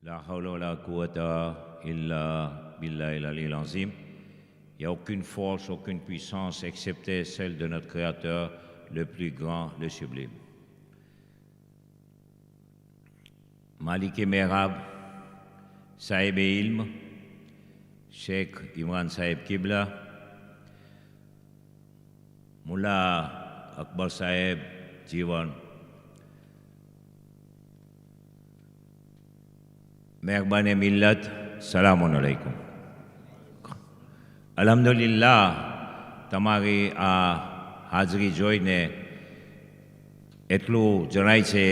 La hawla wa la quwwata illa billahi al-aliyyil azim. Il n'y a aucune force, aucune puissance excepté celle de notre Créateur, le plus grand, le sublime. Malik Merab, Sahib Ilm, Sheikh Imran Sahib Qibla, Mullah Akbar Sahib Jiwan, Mehrbane Millat, Salamun alaikum. Alhamdulillah, તમારી આ હાજરી જોઈને એટલું જણાય છે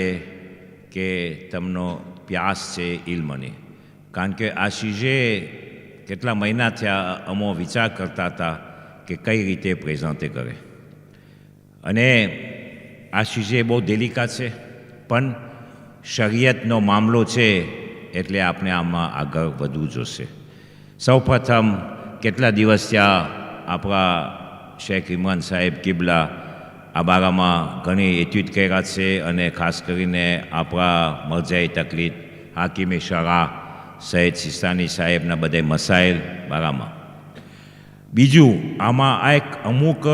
કે તમનો પ્યાસ છે ઇલ્મની. કારણ કે આ ચીજે કેટલા મહિના થયા અમો વિચાર કરતા હતા કે કઈ રીતે પ્રેઝન્ટે કરે. અને આ ચીજે બહુ ડેલિકા છે, પણ શરિયતનો મામલો છે એટલે આપણે આમાં આગળ વધવું જોશે. સૌપ્રથમ કેટલા દિવસ ત્યાં આપણા શેખ ઇમરાન સાહેબ કિબલા આ બારામાં ઘણી એટ્યુડ કર્યા છે અને ખાસ કરીને આપણા મરજાઈ તકલીફ હાકીમે શરા સૈયદ સિસ્તાની સાહેબના બધા મસાઇલ બારામાં. બીજું આમાં આ એક અમુક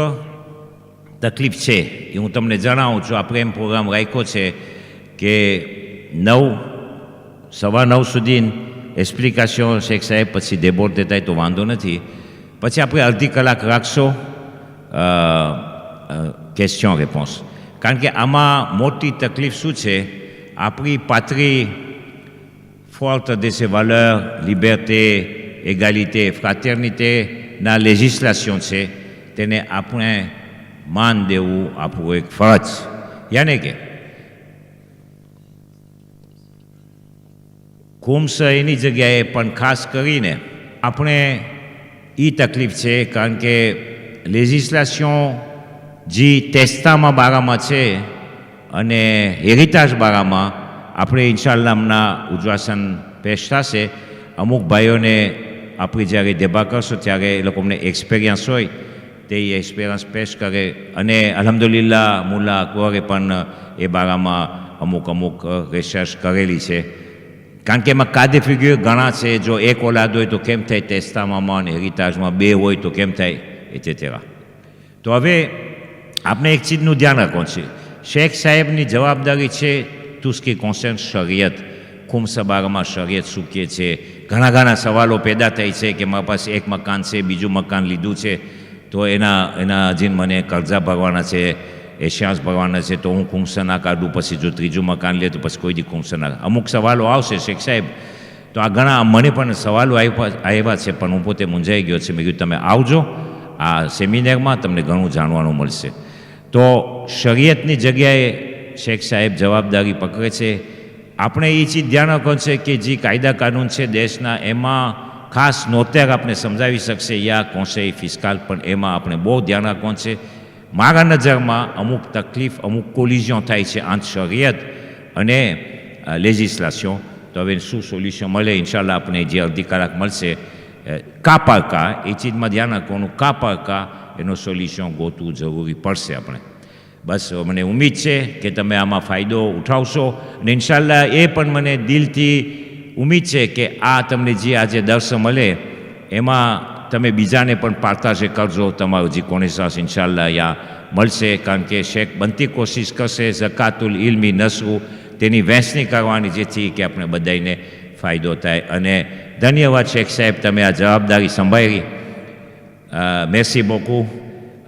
તકલીફ છે એ હું તમને જણાવું છું. આપણે એમ પ્રોગ્રામ રાખ્યો છે કે 9:15 સુધી એક્સપ્લિકેશન શેખ સાહેબ પછી ડેબોર્ડ દેતા હોય તો વાંધો નથી. પછી આપણે અડધી કલાક રાખશો ક્વેશ્ચન રેપોન્સ. કારણ કે આમાં મોટી તકલીફ શું છે, આપણી પાતળી fort de ces valeurs, liberté, égalité, fraternité ના લેજિસ્લેશન છે તેને આપણે માન દેવું આપણું એક ફરજ. યાને કે કુમ્સ એની જગ્યાએ પણ ખાસ કરીને આપણે એ તકલીફ છે કારણ કે લેજિસ્લેશન જે ટેસ્ટામાં બારામાં છે અને હેરિટેજ બારામાં આપણે ઇન્શાલ્લાહ હમણાં ઉજ્વાસન પેશ થશે. અમુક ભાઈઓને આપણે જ્યારે દેબા કરશો ત્યારે એ લોકોને એક્સપિરિયન્સ હોય તે એક્સપિરિયન્સ પેશ કરે. અને અલ્હમ્દુલિલ્લાહ મુલ્લા અકબરે પણ એ બારામાં અમુક રિસર્ચ કરેલી છે. કારણ કે એમાં કાદે ફિગ્યુર ઘણા છે. જો એક ઓલાદ હોય તો કેમ થાય ટેસ્ટામાં, હેરિટેજમાં બે હોય તો કેમ થાય, એટેટેરા. તો હવે આપણે એક ચીજનું ધ્યાન રાખવું છે. શેખ સાહેબની જવાબદારી છે તુસ્કી કોન્સર્ન શરિયત. ખુમસબારમાં શરિયત શું કહે છે. ઘણા સવાલો પેદા થાય છે કે મારા પાસે એક મકાન છે, બીજું મકાન લીધું છે, તો એના હજી મને કરજા ભરવાના છે, એશિયાસ ભરવાના છે, તો હું ખુમસા ના કાઢું. પછી જો ત્રીજું મકાન લે તો પછી કોઈ દી ખુમસા ના. અમુક સવાલો આવશે શેખ સાહેબ. તો આ ઘણા મને પણ સવાલો આવ્યા છે, પણ હું પોતે મૂંઝાઈ ગયો છે. મેં કીધું તમે આવજો આ સેમિનારમાં, તમને ઘણું જાણવાનું મળશે. તો શરિયતની જગ્યાએ શેખ સાહેબ જવાબદારી પકડે છે. આપણે એ ચીજ ધ્યાન રાખવાનું છે કે જે કાયદા કાનૂન છે દેશના એમાં ખાસ નોતેર આપણે સમજાવી શકશે યા કોન્સેય ફિસ્કાલ, પણ એમાં આપણે બહુ ધ્યાન રાખવાનું છે. મારા નજરમાં અમુક તકલીફ, અમુક કોલિઝન થાય છે આંત શરિયત અને લેજિસ્લેશન. તો હવે શું સોલ્યુશન મળે ઇન્શાલ્લાહ આપણે જે અડધી કલાક મળશે કા પાકા એ ચીજમાં ધ્યાન રાખવાનું. કા પાકા એનો સોલ્યુશન ગોતવું જરૂરી પડશે આપણે. બસ મને ઉમ્મીદ છે કે તમે આમાં ફાયદો ઉઠાવશો અને ઇન્શાલ્લાહ એ પણ મને દિલથી ઉમ્મીદ છે કે આ તમને જે આજે દર્શ મળે એમાં તમે બીજાને પણ પાર્તાશે કરજો. તમારું જે કોનેસાસ ઇન્શાલ્લાહ અહીંયા મળશે. કારણ કે શેખ બનતી કોશિશ કરશે ઝકાતુલ ઇલ્મી નસરું તેની વહેંચણી કરવાની, જેથી કે આપણે બધાને ફાયદો થાય. અને ધન્યવાદ શેખ સાહેબ, તમે આ જવાબદારી સંભાળી. મેસી બોકુ.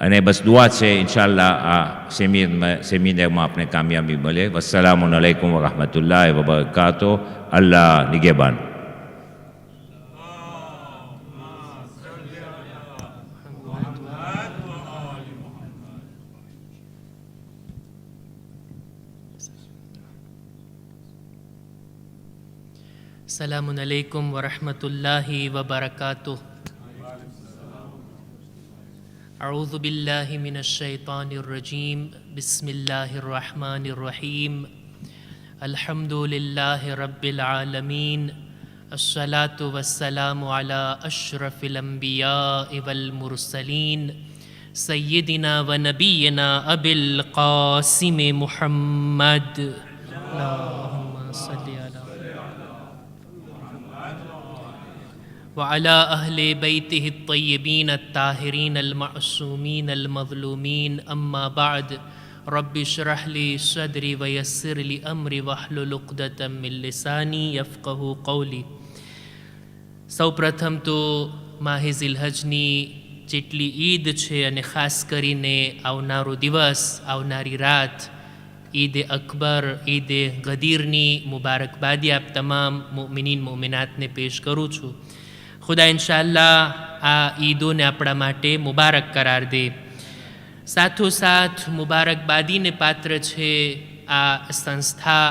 અને બસ દુઆ છે ઇન્શાલ્લાહ આ સેમિનારમાં આપણે કામયાબી મળે. વસ્સલામુ અલૈકુમ વરહમતુલ્લાહિ વબરકાતુહુ. અલ્લાહ નિગેબાન. Assalamun alaikum wa rahmatullahi wa barakatuh. A'udhu billahi minash shaitanir rajim. Bismillahir rahmanir rahim. Alhamdulillahi rabbil alamin. Assalatu wassalamu ala ashrafil anbiya'i wal mursalin. Sayyidina wa nabiyyina Abil Qasim Muhammad. Allahumma salli ala وعلى أهل بيته الطيبين الطاهرين المعصومين المظلومين أما بعد رب اشرح لي صدري ويسر لي أمري واحلل عقدة من لساني يفقهوا قولي. સૌ પ્રથમ તો માહે ઝિલહજની જેટલી ઈદ છે અને ખાસ કરીને આવનારો દિવસ, આવનારી રાત, ઈદ અકબર, ઈદ ગદીરની મુબારકબાદી આપ તમામ મોમિનીન મોમિનાતને પેશ કરું છું. ખુદા ઇન્શાઅલ્લાહ આ ઈદોને આપણા માટે મુબારક કરાર દે. સાથોસાથ મુબારકબાદીને પાત્ર છે આ સંસ્થા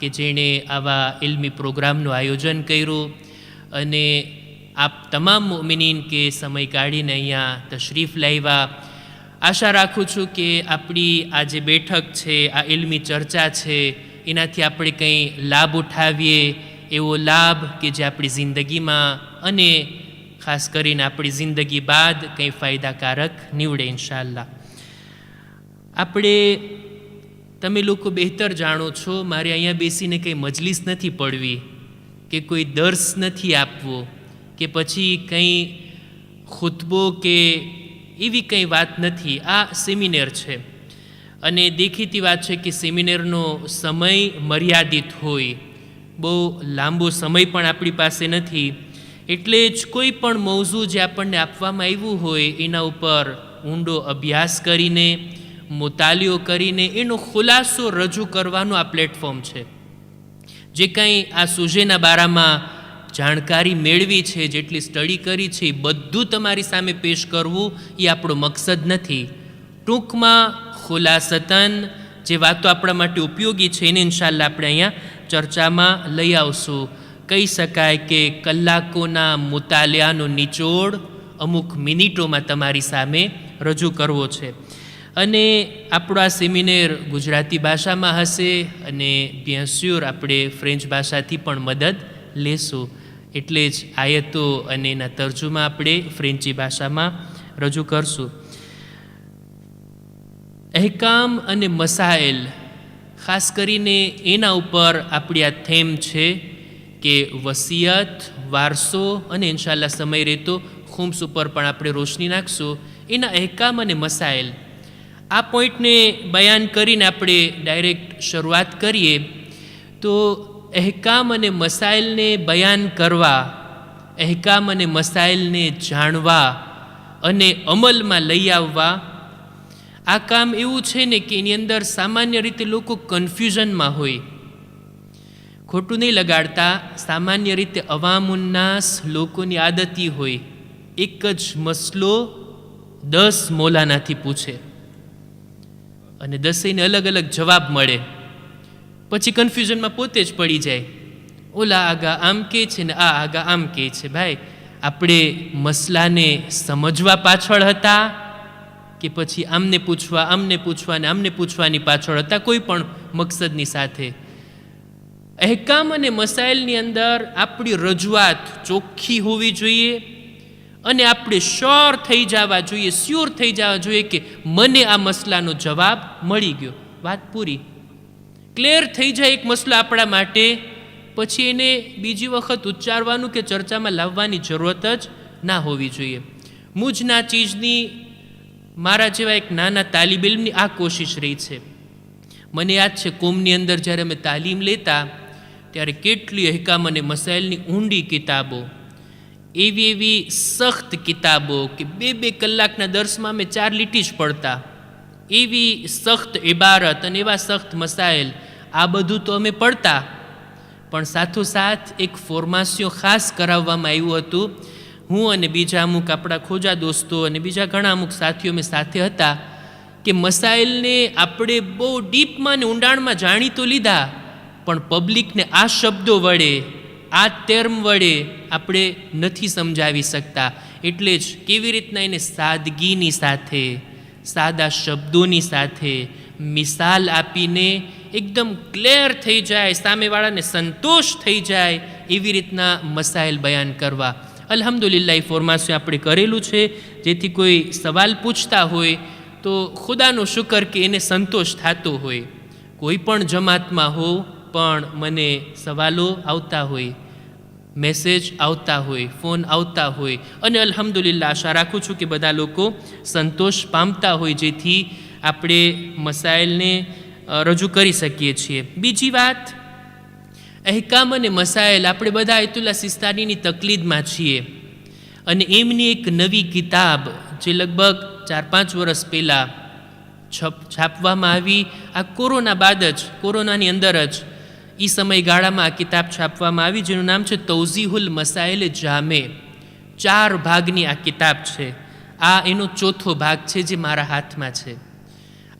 કે જેણે આવા ઇલ્મી પ્રોગ્રામનું આયોજન કર્યું અને આપ તમામ મોમિનીન કે સમય કાઢીને અહીંયા તશરીફ લાવ્યા. આશા રાખું છું કે આપણી આ જે બેઠક છે, આ ઇલ્મી ચર્ચા છે, એનાથી આપણે કંઈ લાભ ઉઠાવીએ, એવો લાભ કે જે આપણી જિંદગીમાં અને ખાસ કરીને આપણી જિંદગી બાદ કંઈ ફાયદાકારક નીવડે ઇન્શાઅલ્લાહ. આપણે તમે લોકો બહેતર જાણો છો, મારે અહીંયા બેસીને કંઈ મજલિસ નથી પડવી કે કોઈ દર્સ નથી આપવો કે પછી કંઈ ખુતબો કે એવી કંઈ વાત નથી. આ સેમિનાર છે અને દેખીતી વાત છે કે સેમિનારનો સમય મર્યાદિત હોય, બહુ લાંબો સમય પણ આપણી પાસે નથી. એટલે જ કોઈ પણ મૌઝૂ જે આપણને આપવામાં આવ્યું હોય એના ઉપર ઊંડો અભ્યાસ કરીને, મુતાલિયો કરીને એનો ખુલાસો રજૂ કરવાનો આ પ્લેટફોર્મ છે. જે કંઈ આ સુજેના બારામાં જાણકારી મેળવી છે, જેટલી સ્ટડી કરી છે, એ બધું તમારી સામે પેશ કરવું એ આપણો મકસદ નથી. ટૂંકમાં ખુલાસતન જે વાતો આપણા માટે ઉપયોગી છે એને ઇન્શાઅલ્લાહ આપણે અહીંયા ચર્ચામાં લઈ આવશું. કહી શકાય કે કલાકોના મુતાલિયાનો નિચોડ અમુક મિનિટોમાં તમારી સામે રજૂ કરવો છે. અને આપણો આ સેમિનાર ગુજરાતી ભાષામાં હશે અને bien sûr આપણે ફ્રેન્ચ ભાષાથી પણ મદદ લેશું. એટલે જ આયતો અને એના તર્જુમા આપણે ફ્રેન્ચી ભાષામાં રજૂ કરશું. અહેકામ અને મસાઇલ, ખાસ કરીને એના ઉપર આપણી આ થેમ છે કે વસિયત, વારસો અને ઇન્શાઅલ્લાહ સમય રહેતો ખુમ્સ ઉપર પણ આપણે રોશની નાખશું. એના અહેકામ અને મસાઇલ, આ પોઈન્ટને બયાન કરીને આપણે ડાયરેક્ટ શરૂઆત કરીએ તો અહેકામ અને મસાઇલને બયાન કરવા, અહેકામ અને મસાઇલને જાણવા અને અમલમાં લઈ આવવા, આ કામ એવું છે ને કે એની અંદર સામાન્ય રીતે લોકો કન્ફ્યુઝનમાં હોય. ખોટું નહીં લગાડતા, સામાન્ય રીતે અવામુન્નાસ લોકોની આદતી હોય, એક જ મસલો 10 મૌલાનાથી પૂછે અને 10એને અલગ અલગ જવાબ મળે. પછી કન્ફ્યુઝનમાં પોતે જ પડી જાય. ઓલા આગા આમ કહે છે ને આ આગા આમ કહે છે. ભાઈ, આપણે મસલાને સમજવા પાછળ હતા કે પછી આમને પૂછવા, આમને પૂછવા ને આમને પૂછવાની પાછળ હતા, કોઈ પણ મકસદની સાથે? અહેકામ અને મસાઇલની અંદર આપણી રજૂઆત ચોખ્ખી હોવી જોઈએ અને આપણે શ્યોર થઈ જવા જોઈએ, સ્યોર થઈ જવા જોઈએ કે મને આ મસલાનો જવાબ મળી ગયો. વાત પૂરી. ક્લિયર થઈ જાય એક મસલો આપણા માટે, પછી એને બીજી વખત ઉચ્ચારવાનું કે ચર્ચામાં લાવવાની જરૂરત જ ના હોવી જોઈએ. મુજ ના ચીજની મારા જેવા એક નાના તાલિબ ઇલ્મની આ કોશિશ રહી છે. મને યાદ છે કોમની અંદર જ્યારે અમે તાલીમ લેતા ત્યારે કેટલી અહેકામ અને મસાઇલની ઊંડી કિતાબો, એવી સખ્ત કિતાબો કે 2-2 કલાકના દર્સમાં અમે 4 લીટી જ પડતા, એવી સખ્ત ઇબારત અને એવા સખ્ત મસાઇલ, આ બધું તો અમે પડતા. પણ સાથોસાથ એક ફોર્માસિયો ખાસ કરાવવામાં આવ્યું હતું. હું અને બીજા અમુક આપણા ખોજા દોસ્તો અને બીજા ઘણા અમુક સાથીઓ અમે સાથે હતા કે મસાઇલને આપણે બહુ ડીપમાં અને ઊંડાણમાં જાણી તો લીધા, પણ પબ્લિકને આ શબ્દો વડે, આ ટર્મ વડે આપણે નથી સમજાવી શકતા. એટલે જ કેવી રીતના એને સાદગીની સાથે, સાદા શબ્દોની સાથે મિસાલ આપીને એકદમ ક્લિયર થઈ જાય, સામેવાળાને સંતોષ થઈ જાય એવી રીતના મસાઇલ બયાન કરવા. અલ્હમ્દુલિલ્લાહ એ ફોર્માસિયો આપણે કરેલું છે, જેથી કોઈ સવાલ પૂછતા હોય તો ખુદાનો શુકર કે એને સંતોષ થતો હોય. કોઈ પણ જમાતમાં હો પણ મને સવાલો આવતા હોય, મેસેજ આવતા હોય, ફોન આવતા હોય, અને અલ્હમ્દુલિલ્લાહ આશા રાખું છું કે બધા લોકો સંતોષ પામતા હોય, જેથી આપણે મસાઇલને રજૂ કરી શકીએ છીએ. બીજી વાત, અહેકામ અને મસાઇલ, આપણે બધા આયતુલ્લા સિસ્તાનીની તકલીદમાં છીએ, અને એમની એક નવી કિતાબ જે લગભગ 4-5 વર્ષ પહેલાં છાપવામાં આવી, આ કોરોના બાદ જ, કોરોનાની અંદર જ એ સમયગાળામાં આ કિતાબ છાપવામાં આવી, જેનું નામ છે તૌઝીહુલ મસાઇલ જામે. 4 ભાગની આ કિતાબ છે. આ એનો 4થો ભાગ છે જે મારા હાથમાં છે.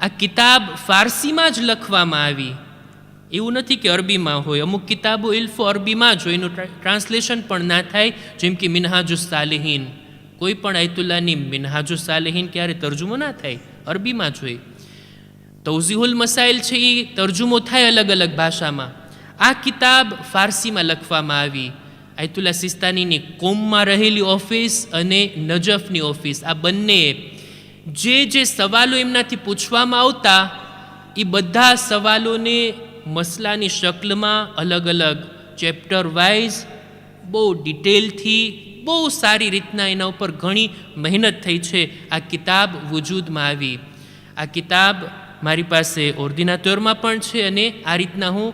આ કિતાબ ફારસીમાં જ લખવામાં આવી, એવું નથી કે અરબીમાં હોય. અમુક કિતાબો ઇલ્ફો અરબીમાં જ હોય, એનું ટ્રાન્સલેશન પણ ના થાય, જેમ કે મિનહાજુસ સાલિહીન. કોઈ પણ આયતુલ્લાની મિનહાજુસ સાલિહીન ક્યારે તર્જુમો ના થાય, અરબીમાં જ હોય. તૌઝીહુલ મસાઇલ છે એ તર્જુમો થાય અલગ અલગ ભાષામાં. આ કિતાબ ફારસીમાં લખવામાં આવી. આયતુલ્લા સિસ્તાનીની કોમમાં રહેલી ઓફિસ અને નજફની ઓફિસ, આ બંને જે સવાલો એમનાથી પૂછવામાં આવતા, એ બધા સવાલોને મસલાની શક્લમાં અલગ અલગ ચેપ્ટર વાઇઝ બહુ ડિટેલથી, બહુ સારી રીતના એના ઉપર ઘણી મહેનત થઈ છે. આ કિતાબ વજૂદમાં આવી. આ કિતાબ મારી પાસે ઓર્ડિનાટોરમાં પણ છે, અને આ રીતના હું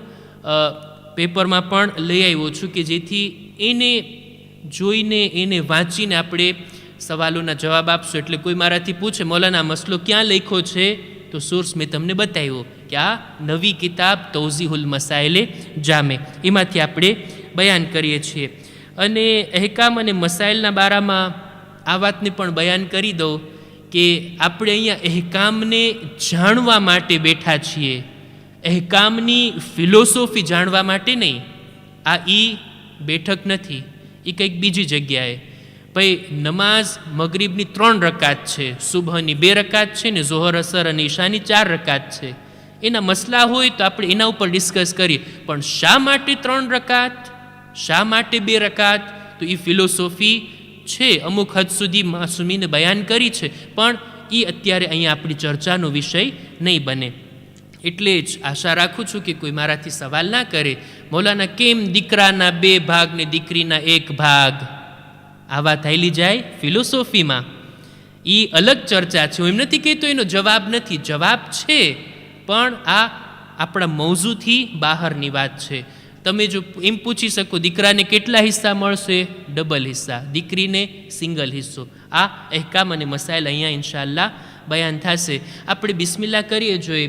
પેપરમાં પણ લઈ આવ્યો છું, કે જેથી એને જોઈને, એને વાંચીને આપણે સવાલોના જવાબ આપશું. એટલે કોઈ મારાથી પૂછે મૌલાના મસલો ક્યાં લખ્યો છે, તો સોર્સ મેં તમને બતાવ્યો કે આ નવી કિતાબ તૌઝીહુલ મસાઇલે જામે, એમાંથી આપણે બયાન કરીએ છીએ. અને અહેકામ અને મસાઇલના બારામાં આ વાતને પણ બયાન કરી દઉં કે આપણે અહીંયા અહેકામને જાણવા માટે બેઠા છીએ, અહેકામની ફિલોસોફી જાણવા માટે નહીં. આ બેઠક નથી, એ કંઈક બીજી જગ્યાએ. ભાઈ, નમાઝ મગરીબની 3 રકાત છે, સુબહની 2 રકાત છે, ને ઝોહર, અસર અને ઈશાની 4 રકાત છે. એના મસલા હોય તો આપણે એના ઉપર ડિસ્કસ કરીએ, પણ શા માટે 3 રકાત, શા માટે 2 રકાત, તો એ ફિલોસોફી છે, અમુક હદ સુધી માસુમીને બયાન કરી છે, પણ એ અત્યારે અહીંયા આપણી ચર્ચાનો વિષય નહીં બને. એટલે જ આશા રાખું છું કે કોઈ મારાથી સવાલ ના કરે, મૌલાના કેમ દીકરાના 2 ભાગ ને દીકરીના 1 ભાગ, આ વાત હાલી જાય ફિલોસોફીમાં. એ અલગ ચર્ચા છે. હું એમ નથી કહેતો એનો જવાબ નથી, જવાબ છે, પણ આ આપણા મૌઝુથી બહારની વાત છે. તમે જો એમ પૂછી શકો દીકરાને કેટલા હિસ્સા મળશે, ડબલ હિસ્સા, દીકરીને સિંગલ હિસ્સો. આ અહેકામ અને મસાઇલ અહીંયા ઇન્શાઅલ્લાહ બયાન થશે. આપણે બિસ્મિલ્લાહ કરીએ જોઈએ.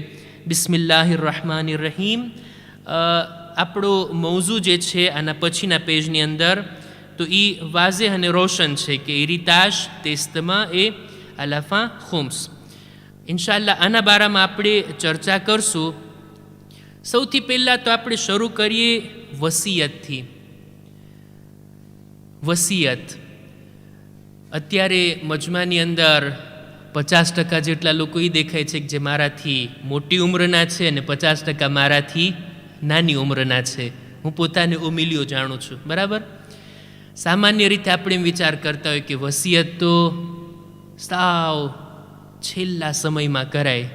બિસ્મિલ્લાહિર રહેમાનિર રહીમ. આપણો મૌઝુ જે છે આના પછીના પેજની અંદર, તો એ વાઝેહ અને રોશન છે કે ઇરિતાશ તેસ્તમાં એ અલાફા ખુમ્સ. ઇન્શાઅલ્લાહ આના બારામાં આપણે ચર્ચા કરશું. સૌથી પહેલાં તો આપણે શરૂ કરીએ વસિયતથી. વસિયત અત્યારે મજમાની અંદર 50% જેટલા લોકો એ દેખાય છે કે જે મારાથી મોટી ઉંમરના છે, અને 50% મારાથી નાની ઉંમરના છે. હું પોતાને ઉમિલિયો જાણું છું, બરાબર. સામાન્ય રીતે આપણે એમ વિચાર કરતા હોય કે વસિયત તો સાવ છેલ્લા સમયમાં કરાય,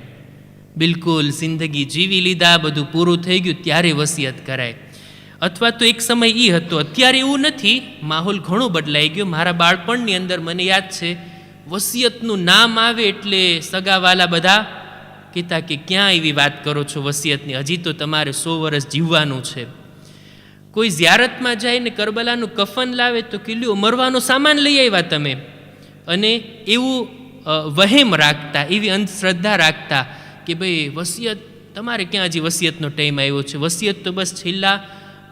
બિલકુલ જિંદગી જીવી લીધા, બધું પૂરું થઈ ગયું ત્યારે વસિયત કરાય. અથવા તો એક સમય એ હતો, અત્યારે એવું નથી, માહોલ ઘણો બદલાઈ ગયો. મારા બાળપણની અંદર મને યાદ છે, વસિયતનું નામ આવે એટલે સગાવાલા બધા કહેતા કે ક્યાં એવી વાત કરો છો વસિયતની, હજી તો તમારે 100 વર્ષ જીવવાનું છે. કોઈ ઝિયારતમાં જાય ને કરબલાનું કફન લાવે તો કે લ્યો મરવાનો સામાન લઈ આવ્યા તમે. અને એવું વહેમ રાખતા, એવી અંધશ્રદ્ધા રાખતા કે ભાઈ વસિયત, તમારે ક્યાં હજી વસિયતનો ટાઈમ આવ્યો છે, વસિયત તો બસ છેલ્લા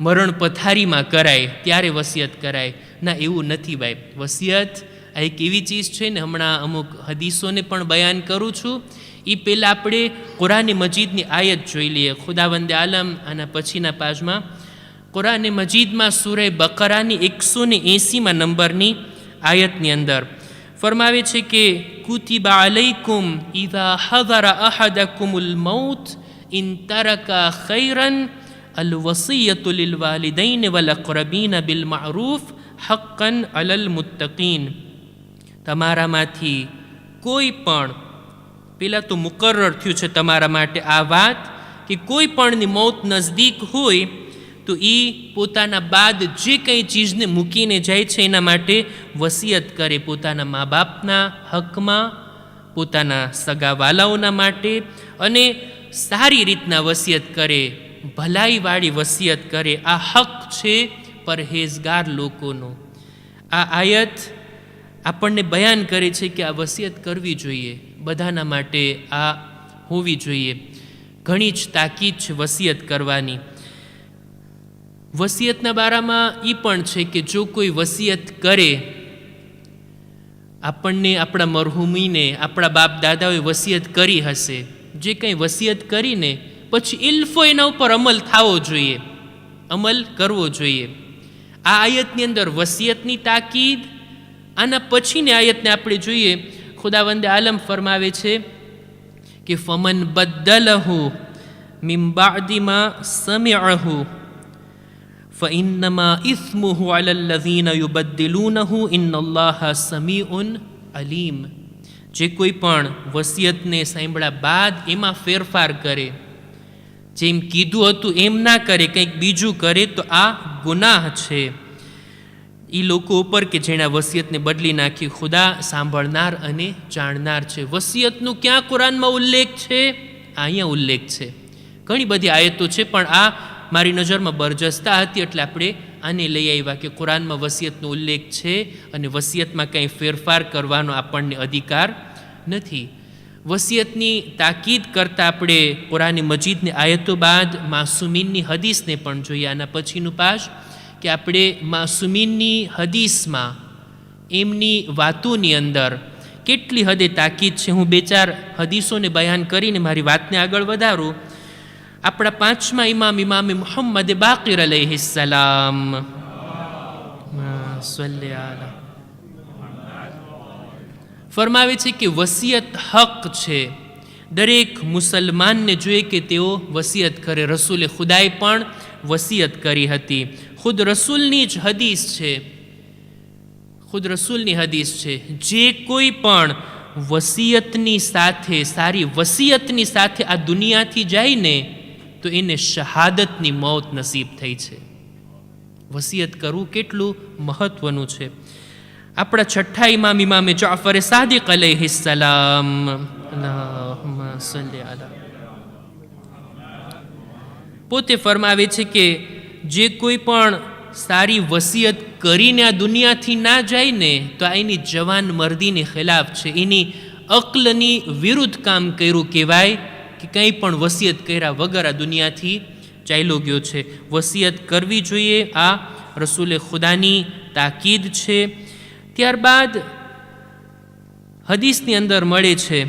મરણ પથારીમાં કરાય ત્યારે વસિયત કરાય. ના, એવું નથી ભાઈ. વસિયત આ એક એવી ચીજ છે ને, હમણાં અમુક હદીસોને પણ બયાન કરું છું. એ પહેલાં આપણે કુરાન મજીદની આયત જોઈ લઈએ. ખુદાવંદે આલમ આના પછીના પાજમાં કુરાન મજીદમાં સૂરે બકરાની 180 નંબરની આયતની અંદર ફરમાવે છે કે કુતિબા અલૈકુમ ઇઝા હઝરા અહદકુમુલ મૌત ઇન તરકા ખૈરન અલ વસિયતુ લિલ વાલિદૈન વલ અક્રબીન બિલ મારૂફ હક્કન અલલ મુત્તકીન. તમારામાંથી કોઈ પણ, પહેલાં તો મુકર્રર થયું છે તમારા માટે આ વાત કે કોઈ પણની મૌત નજદીક હોય તો એ પોતાના બાદ જે કંઈ ચીજને મૂકીને જાય છે એના માટે વસિયત કરે, પોતાના મા બાપના હકમાં, પોતાના સગાવાલાઓના માટે, અને સારી રીતના વસિયત કરે, ભલાઈવાળી વસિયત કરે. આ હક છે પરહેઝગાર લોકોનો. આ આયત આપણને બયાન કરે છે કે આ વસિયત કરવી જોઈએ, બધાના માટે આ હોવી જોઈએ. ઘણી જ તાકીદ છે વસિયત કરવાની. વસિયતના બારામાં એ પણ છે કે જો કોઈ વસિયત કરે, આપણને આપણા મરહુમીને આપણા બાપ દાદાઓએ વસિયત કરી હશે, જે કંઈ વસિયત કરીને પછી ઇલ્ફો એના ઉપર અમલ થવો જોઈએ, અમલ કરવો જોઈએ. આ આયતની અંદર વસિયતની તાકીદ. આના પછીની આયતને આપણે જોઈએ, ખુદાવંદે આલમ ફરમાવે છે કે ફમન બદ્દલહુ મિન બાዕદિ મા સમિઅહુ ફઇન્નમા ઇસ્મુહુ અલલ લઝીના યુબદ્દિલૂનહુ ઇન્નલ્લાહા સમીઉન અલીમ. જે કોઈ પણ વસિયતને સાંભળ્યા બાદ એમાં ફેરફાર કરે, જેમ કીધું હતું એમ ના કરે, કંઈક બીજું કરે, તો આ ગુનાહ છે એ લોકો ઉપર કે જેણે વસિયતને બદલી નાખી. ખુદા સાંભળનાર અને જાણનાર છે. વસિયતનું ક્યાં કુરાનમાં ઉલ્લેખ છે? અહીંયા ઉલ્લેખ છે. ઘણી બધી આયતો છે, પણ આ મારી નજરમાં બરજસ્તા હતી એટલે આપણે આને લઈ આવ્યા કે કુરાનમાં વસિયતનો ઉલ્લેખ છે અને વસિયતમાં કંઈ ફેરફાર કરવાનો આપણને અધિકાર નથી. વસિયતની તાકીદ કરતાં આપણે કુરાની મજીદની આયતો બાદ માસુમીનની હદીસને પણ જોઈએ. આના પછીનું પાઠ કે આપણે માસુમીનની હદીસમાં એમની વાતોની અંદર કેટલી હદે તાકીદ છે. હું 2-4 હદીસોને બયાન કરીને મારી વાતને આગળ વધારું. આપણા 5મા ઇમામ ઇમામે મુહમ્મદ બાકિર અલૈહિસ્સલામ ફરમાવે છે કે વસિયત હક છે. દરેક મુસલમાનને જોઈએ કે તેઓ વસિયત કરે. રસૂલે ખુદાએ પણ વસિયત કરી હતી. ખુદ રસૂલની જ હદીસ છે, ખુદ રસૂલની હદીસ છે, જે કોઈ પણ વસિયતની સાથે, સારી વસિયતની સાથે આ દુનિયાથી જાય ને તો એને શહાદતની મોત નસીબ થઈ છે. વસિયત કરવું કેટલું મહત્વનું છે. આપણા 6ઠ્ઠા ઇમામ ઇમામે જાફર સાદિક અલૈહિસ્સલામ અલ્લાહુમ્મા સલ્લી અલા પોતે ફરમાવે છે કે જે કોઈ પણ સારી વસિયત કરીને આ દુનિયાથી ના જાય ને તો આ એની જવાન મર્દીની ખિલાફ છે, એની અક્લની વિરુદ્ધ કામ કર્યું કહેવાય કે કંઈ પણ વસિયત કર્યા વગર આ દુનિયાથી ચાલ્યો ગયો છે. વસિયત કરવી જોઈએ, આ રસૂલે ખુદાની તાકીદ છે. ત્યારબાદ હદીસની અંદર મળે છે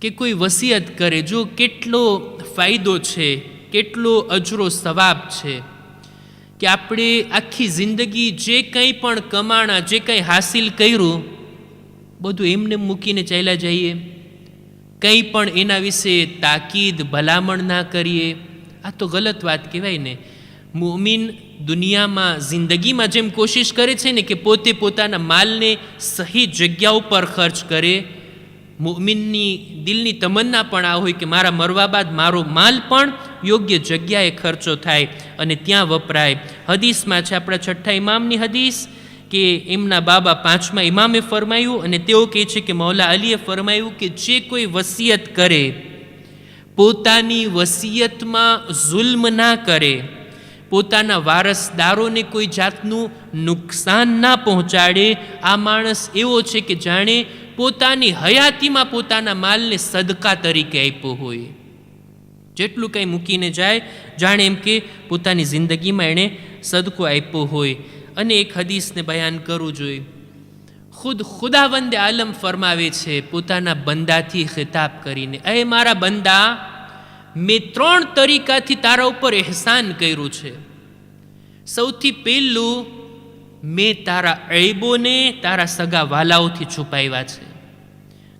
કે કોઈ વસિયત કરે, જો કેટલો ફાયદો છે, કેટલો અજરો સવાબ છે કે આપણે આખી જિંદગી જે કંઈ પણ કમાણા, જે કંઈ હાસિલ કર્યું બધું એમને મૂકીને ચાલ્યા જઈએ, કંઈ પણ એના વિશે તાકીદ ભલામણ ના કરીએ. આ તો ગલત વાત કહેવાય ને. મુમિન દુનિયામાં જિંદગીમાં જેમ કોશિશ કરે છે ને કે પોતે પોતાના માલને સહી જગ્યા ઉપર ખર્ચ કરે, મુમિનની દિલની તમન્ના પણ આ હોય કે મારા મરવા બાદ મારો માલ પણ યોગ્ય જગ્યાએ ખર્ચો થાય અને ત્યાં વપરાય. હદીસમાં છે, આપણા 6ઠ્ઠા ઇમામની હદીસ, કે એમના બાબા 5મા ઇમામે ફરમાયું અને તેઓ કહે છે કે મૌલા અલીએ ફરમાયું કે જે કોઈ વસિયત કરે પોતાની વસિયતમાં જુલ્મ ના કરે, પોતાના વારસદારોને કોઈ જાતનું નુકસાન ના પહોંચાડે, આ માણસ એવો છે કે જાણે પોતાની હયાતીમાં પોતાના માલને સદકા તરીકે આપ્યો હોય. જેટલું કંઈ મૂકીને જાય જાણે એમ કે પોતાની જિંદગીમાં એણે સદકો આપ્યો હોય. અને એક હદીસને બયાન કરવું જોઈએ. ખુદાવંદે આલમ ફરમાવે છે પોતાના બંદાથી ખિતાબ કરીને, એ મારા બંદા, મેં 3 તરીકાથી તારા ઉપર એહસાન કર્યું છે. સૌથી પહેલું, મેં તારા ઐબોને તારા સગા વાલાઓથી છુપાવ્યા છે.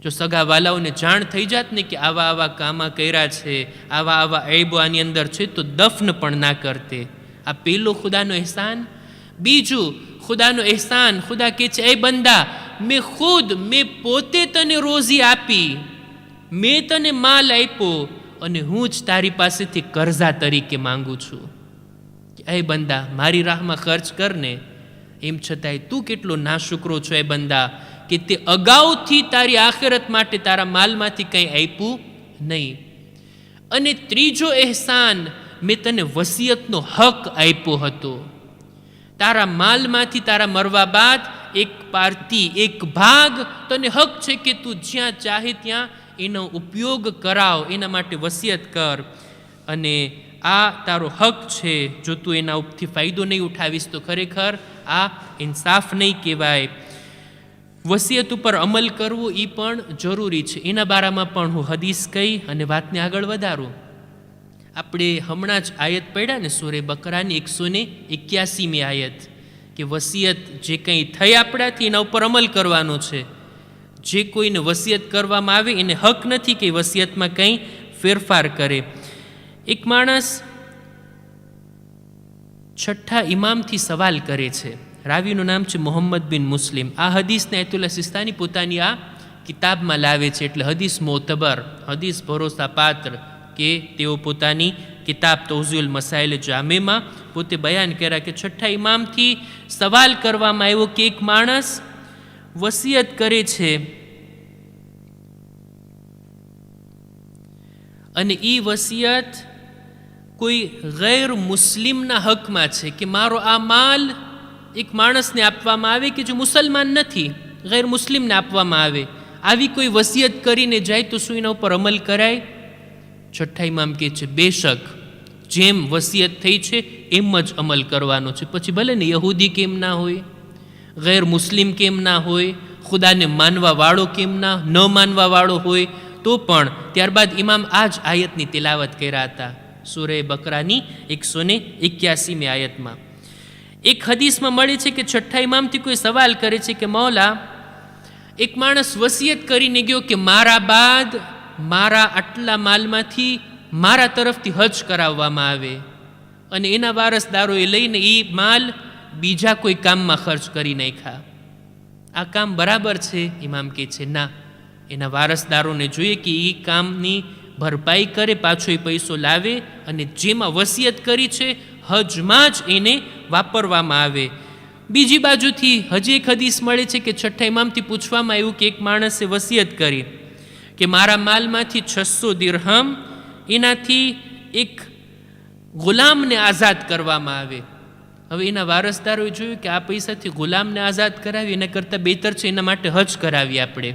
જો સગા વાલાઓને જાણ થઈ જાત ને કે આવા આવા કામા કર્યા છે, આવા આવા ઐબો આની અંદર છે, તો દફન પણ ના કરતે. આ પહેલો ખુદાનો એહસાન. બીજું ખુદાનો એહસાન, ખુદા કહે છે, એ બંદા, મેં પોતે તને રોઝી આપી, મેં તને માલ આપ્યો અને હું જ તારી પાસેથી કરજા તરીકે માંગુ છું. કે એ બંદા મારી રાહમાં ખર્ચ કરને, એમ છતાંય તું કેટલો નાશુકરો છો એ બંદા કે તે અગાઉથી તારી આખિરત માટે તારા માલમાંથી કંઈ આપ્યું નહીં. અને ત્રીજો અહેસાન, મેં તને વસિયતનો હક આપ્યો હતો. તારા માલમાંથી તારા મરવા બાદ એક પારતી, એક ભાગ તને હક છે કે તું જ્યાં ચાહે ત્યાં એનો ઉપયોગ કરાવ, એના માટે વસિયત કર. અને આ તારો હક છે. જો તું એના ઉપરથી ફાયદો નહીં ઉઠાવીશ તો ખરેખર આ ઇન્સાફ નહીં કહેવાય. વસિયત ઉપર અમલ કરવો એ પણ જરૂરી છે. એના બારામાં પણ હું હદીસ કહી અને વાતને આગળ વધારું. આપણે હમણાં જ આયત પડ્યા ને સૂરે બકરાની 181મી આયત, કે વસિયત જે કંઈ થઈ આપણાથી એના ઉપર અમલ કરવાનો છે. જે કોઈને વસિયત કરવામાં આવે એને હક નથી કે વસિયતમાં કંઈ ફેરફાર કરે. એક માણસ છઠ્ઠા ઇમામથી સવાલ કરે છે. રાવીનું નામ છે મોહમ્મદ બિન મુસ્લિમ. આ હદીસને આયતુલ્લાહ સિસ્તાની પોતાની આ કિતાબમાં લાવે છે. એટલે હદીસ મોતબર, હદીસ ભરોસા પાત્ર, કે તેઓ પોતાની કિતાબ તૌઝીઉલ મસાઇલ જામેમાં પોતે બયાન કર્યા કે છઠ્ઠા ઇમામથી સવાલ કરવામાં આવ્યો કે એક માણસ વસિયત કરે છે અને એ વસિયત કોઈ ગૈર મુસ્લિમના હકમાં છે, કે મારો આ માલ એક માણસને આપવામાં આવે કે જો મુસલમાન નથી, ગૈર મુસ્લિમને આપવામાં આવે, આવી કોઈ વસિયત કરીને જાય તો શું એના ઉપર અમલ કરાય? છઠ્ઠા ઇમામ કહે છે બેશક, જેમ વસિયત થઈ છે એમ જ અમલ કરવાનો છે. પછી ભલે ને યહૂદી કેમ ના હોય, ગૈર મુસ્લિમ કેમ ના હોય, ખુદાને માનવા વાળો કેમ ન માનવા વાળો હોય તો પણ. ત્યારબાદ ઇમામ આ જ આયતની તિલાવત કર્યા હતા સૂરે બકરાની 181મી આયતમાં. એક હદીસમાં મળે છે કે છઠ્ઠા ઇમામથી કોઈ સવાલ કરે છે કે મૌલા, એક માણસ વસિયત કરીને ગયો કે મારા બાદ મારા આટલા માલમાંથી મારા તરફથી હજ કરાવવામાં આવે, અને એના વારસદારોએ લઈને એ માલ બીજા કોઈ કામમાં ખર્ચ કરી નાખ્યા. આ કામ બરાબર છે? ઇમામ કહે છે ના, એના વારસદારોને જોઈએ કે એ કામની ભરપાઈ કરે, પાછો એ પૈસો લાવે અને જેમાં વસિયત કરી છે હજમાં જ એને વાપરવામાં આવે. બીજી બાજુથી હજી એક હદીસ મળે છે કે છઠ્ઠા ઇમામથી પૂછવામાં આવ્યું કે એક માણસે વસિયત કરી કે મારા માલમાંથી 600 દિરહમ એનાથી એક ગુલામને આઝાદ કરવામાં આવે. હવે એના વારસદારોએ જોયું કે આ પૈસાથી ગુલામને આઝાદ કરાવી એના કરતાં બહેતર છે એના માટે હજ કરાવી આપણે.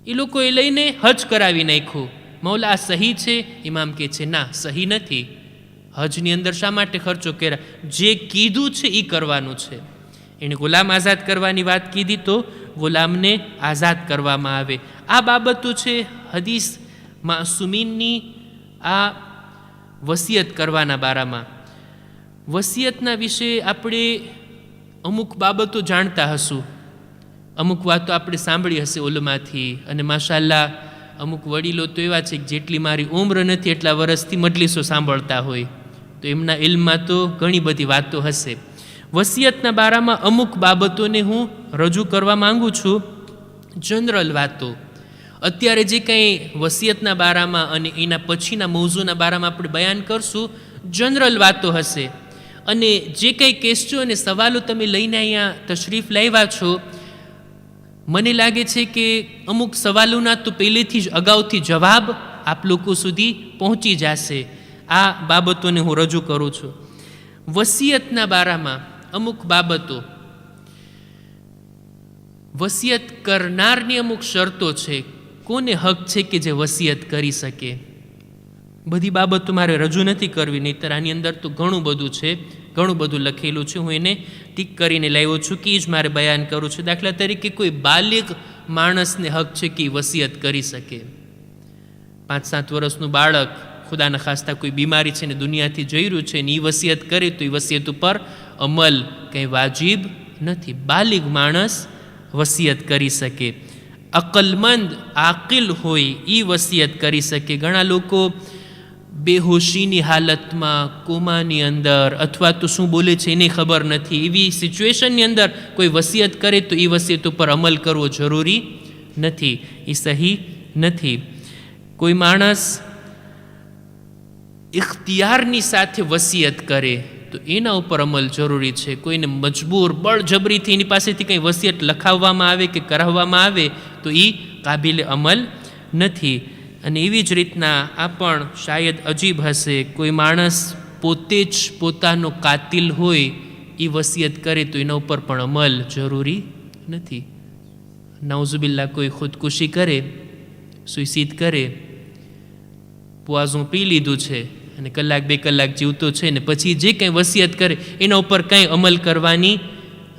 એ લોકોએ લઈને હજ કરાવી નાખ્યું. મૌલા આ સહી છે? ઇમામ કહે છે ના, સહી નથી. હજની અંદર શા માટે ખર્ચો કર્યા? જે કીધું છે એ કરવાનું છે. એણે ગુલામ આઝાદ કરવાની વાત કીધી તો ગુલામને આઝાદ કરવામાં આવે. આ બાબતો છે હદીસ માસુમીનની આ વસિયત કરવાના બારામાં. વસિયતના વિશે આપણે અમુક બાબતો જાણતા હશું, અમુક વાતો આપણે સાંભળી હશે ઓલમાંથી, અને માશાલ્લાહ અમુક વડીલો તો એવા છે કે જેટલી મારી ઉંમર નથી એટલા વર્ષથી મજલિસો સાંભળતા હોય, તો એમના ઇલ્મમાં તો ઘણી બધી વાતો હશે. વસિયતના બારામાં અમુક બાબતોને હું રજૂ કરવા માંગુ છું, જનરલ વાતો. અત્યારે જે કંઈ વસિયતના બારામાં અને એના પછીના મૌઝૂના બારામાં આપણે બયાન કરશું, જનરલ વાતો હશે. અને જે કંઈ ક્વેશ્ચન અને સવાલો તમે લઈને અહીંયા તશરીફ લાવ્યા છો, મને લાગે છે કે અમુક સવાલોના તો પહેલેથી જ અગાઉથી જવાબ આપ લોકો સુધી પહોંચી જશે. આ બાબતોને હું રજૂ કરું છું. વસિયતના બારામાં અમુક બાબતો, વસિયત કરનારની અમુક શરતો છે. કોને હક છે કે જે વસિયત કરી શકે? બધી બાબતો મારે રજૂ નથી કરવી, નહીંતર આની અંદર તો ઘણું બધું છે, ઘણું બધું લખેલું છે. હું એને ટીક કરીને લાવ્યો છું કે એ જ મારે બયાન કરું છું. દાખલા તરીકે કોઈ બાલિગ માણસને હક છે કે વસિયત કરી શકે. 5-7 વર્ષનું બાળક ખુદાના ખાસ્તા કોઈ બીમારી છે ને દુનિયાથી જઈ રહ્યું છે ને એ વસિયત કરે તો એ વસિયત ઉપર અમલ કંઈ વાજિબ નથી. બાલિગ માણસ વસિયત કરી શકે. અકલમંદ આકિલ હોય એ વસિયત કરી શકે. ઘણા લોકો બેહોશીની હાલતમાં, કોમાની અંદર, અથવા તો શું બોલે છે એને ખબર નથી, એવી સિચ્યુએશનની અંદર કોઈ વસિયત કરે તો એ વસિયત ઉપર અમલ કરવો જરૂરી નથી, એ સહી નથી. કોઈ માણસ ઇખ્તિયારની સાથે વસિયત કરે તો એના ઉપર અમલ જરૂરી છે. કોઈને મજબૂર બળજબરીથી એની પાસેથી કંઈ વસિયત લખાવવામાં આવે કે કરાવવામાં આવે તો એ કાબિલે અમલ નથી. અને એવી જ રીતના આ પણ શાયદ અજીબ હશે, કોઈ માણસ પોતે જ પોતાનો કાતિલ હોય એ વસિયત કરે તો એના ઉપર પણ અમલ જરૂરી નથી. નાઉઝુબિલ્લા કોઈ ખુદકુશી કરે, સુઇસાઇડ કરે, પોઆઝું પી લીધું છે અને કલાક 2 કલાક જીવતો છે ને પછી જે કંઈ વસિયત કરે એના ઉપર કંઈ અમલ કરવાની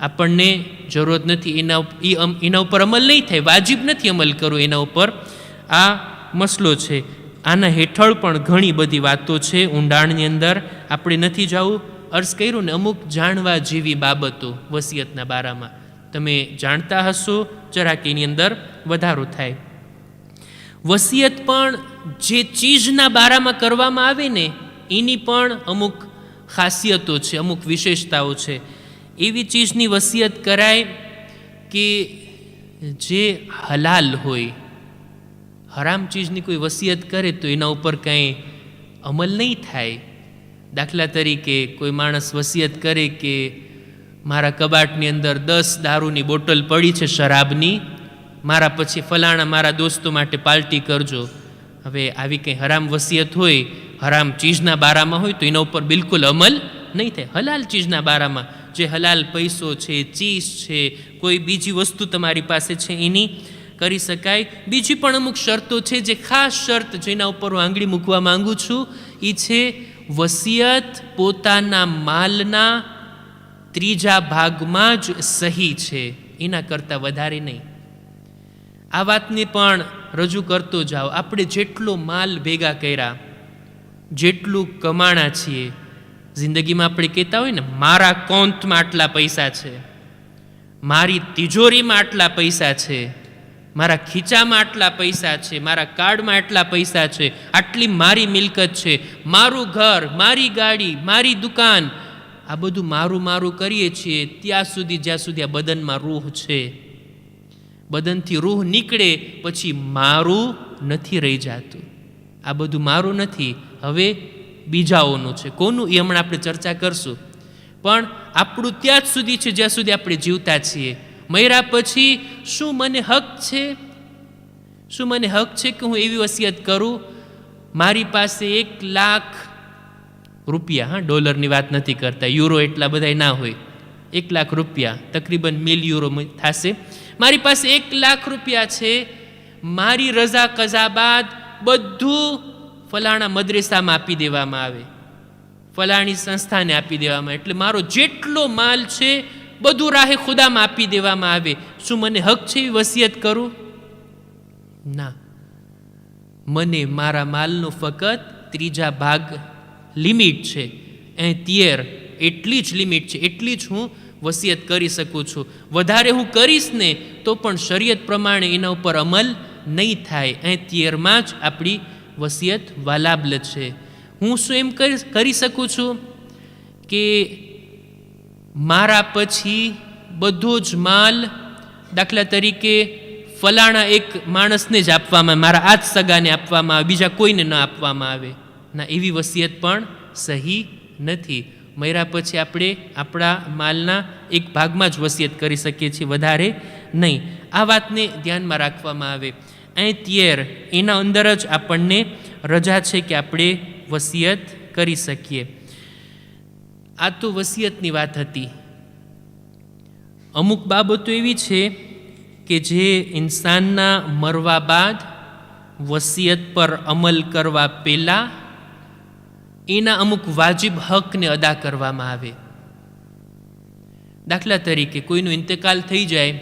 આપણને જરૂરત નથી. એના ઉપર અમલ નહીં થાય, વાજિબ નથી અમલ કરવો એના ઉપર. આ મસલો છે. આના હેઠળ પણ ઘણી બધી વાતો છે ઊંડાણની અંદર, આપણે નથી જવું. અર્ઝ કર્યું ને, અમુક જાણવા જેવી બાબતો વસિયતના બારામાં તમે જાણતા હશો, જરાક એની અંદર વધારો થાય. વસિયત પણ જે ચીજના બારામાં કરવામાં આવે ને એની પણ અમુક ખાસિયતો છે, અમુક વિશેષતાઓ છે. એવી ચીજની વસિયત કરાય કે જે હલાલ હોય. હરામ ચીજની કોઈ વસિયત કરે તો એના ઉપર કંઈ અમલ નહીં થાય. દાખલા તરીકે કોઈ માણસ વસિયત કરે કે મારા કબાટની અંદર 10 દારૂની બોટલ પડી છે શરાબની, મારા પછી ફલાણા મારા દોસ્તો માટે પાર્ટી કરજો. હવે આવી કંઈ હરામ વસિયત હોય, હરામ ચીજના બારામાં હોય તો એના ઉપર બિલકુલ અમલ નહીં થાય. હલાલ ચીજના બારામાં જે હલાલ પૈસો છે, ચીજ છે, કોઈ બીજી વસ્તુ તમારી પાસે છે એની કરી શકાય. બીજી પણ અમુક શરતો છે, જે ખાસ શરત જેના ઉપર હું આંગળી મૂકવા માંગુ છું એ છે વસિયત પોતાના માલના 3જા ભાગમાં જ સહી છે, એના કરતાં વધારે નહીં. આ વાતને પણ રજૂ કરતો જાઓ. આપણે જેટલો માલ ભેગા કર્યા, જેટલું કમાણા છીએ, જિંદગીમાં આપણે કહેતા હોય ને, મારા કોંતમાં આટલા પૈસા છે, મારી તિજોરીમાં આટલા પૈસા છે, મારા ખીચામાં આટલા પૈસા છે, મારા કાર્ડમાં આટલા પૈસા છે, આટલી મારી મિલકત છે, મારું ઘર, મારી ગાડી, મારી દુકાન. આ બધું મારું મારું કરીએ છીએ ત્યાં સુધી જ્યાં સુધી આ બદનમાં રૂહ છે. બદનથી રૂહ નીકળે પછી મારું નથી રહી જતું. આ બધું મારું નથી, હવે બીજાઓનું છે. કોનું એ હમણાં આપણે ચર્ચા કરશું. પણ આપણું ત્યાં જ સુધી છે જ્યાં સુધી આપણે જીવતા છીએ. મર્યા પછી શું મને હક છે? શું મને હક છે કે હું એવી વસિયત કરું, મારી પાસે 1 લાખ રૂપિયા, હા, ડોલરની વાત નથી કરતા, યુરો એટલા બધા ના હોય, 1 લાખ રૂપિયા તકરીબન €1,000,000 થશે. મારી પાસે 1 લાખ રૂપિયા છે, મારી રજા કઝા બાદ બધું ફલાણા મદ્રેસામાં આપી દેવામાં આવે, ફલાણી સંસ્થાને આપી દેવામાં, એટલે મારો જેટલો માલ છે બધું રાહે ખુદામાં આપી દેવામાં આવે. શું મને હક છે એવી વસિયત કરું? ના. મને મારા માલનો ફક્ત 3જા ભાગ લિમિટ છે, 13 એટલી જ લિમિટ છે, એટલી જ હું વસિયત કરી શકું છું. વધારે હું કરીશ ને તો પણ શરીયત પ્રમાણે એના ઉપર અમલ નહીં થાય. 13માં જ આપણી વસિયત વાલાબલ છે. હું શું એમ કરી શકું છું કે મારા પછી બધો જ માલ, દાખલા તરીકે ફલાણા એક માણસને જ આપવામાં, મારા આ જ સગાને આપવામાં આવે, બીજા કોઈને ન આપવામાં આવે? ના, એવી વસિયત પણ સહી નથી. મર્યા પછી આપણે આપણા માલના 1 ભાગમાં જ વસિયત કરી શકીએ છીએ, વધારે નહીં. આ વાતને ધ્યાનમાં રાખવામાં આવે. 13 એના અંદર જ આપણને રજા છે કે આપણે વસિયત કરી શકીએ. આ તો વસિયતની વાત હતી. અમુક બાબતો એવી છે કે જે ઇન્સાનના મરવા બાદ વસિયત પર અમલ કરવા પહેલાં એના અમુક વાજિબ હકને અદા કરવામાં આવે. દાખલા તરીકે કોઈનું ઇન્તકાલ થઈ જાય,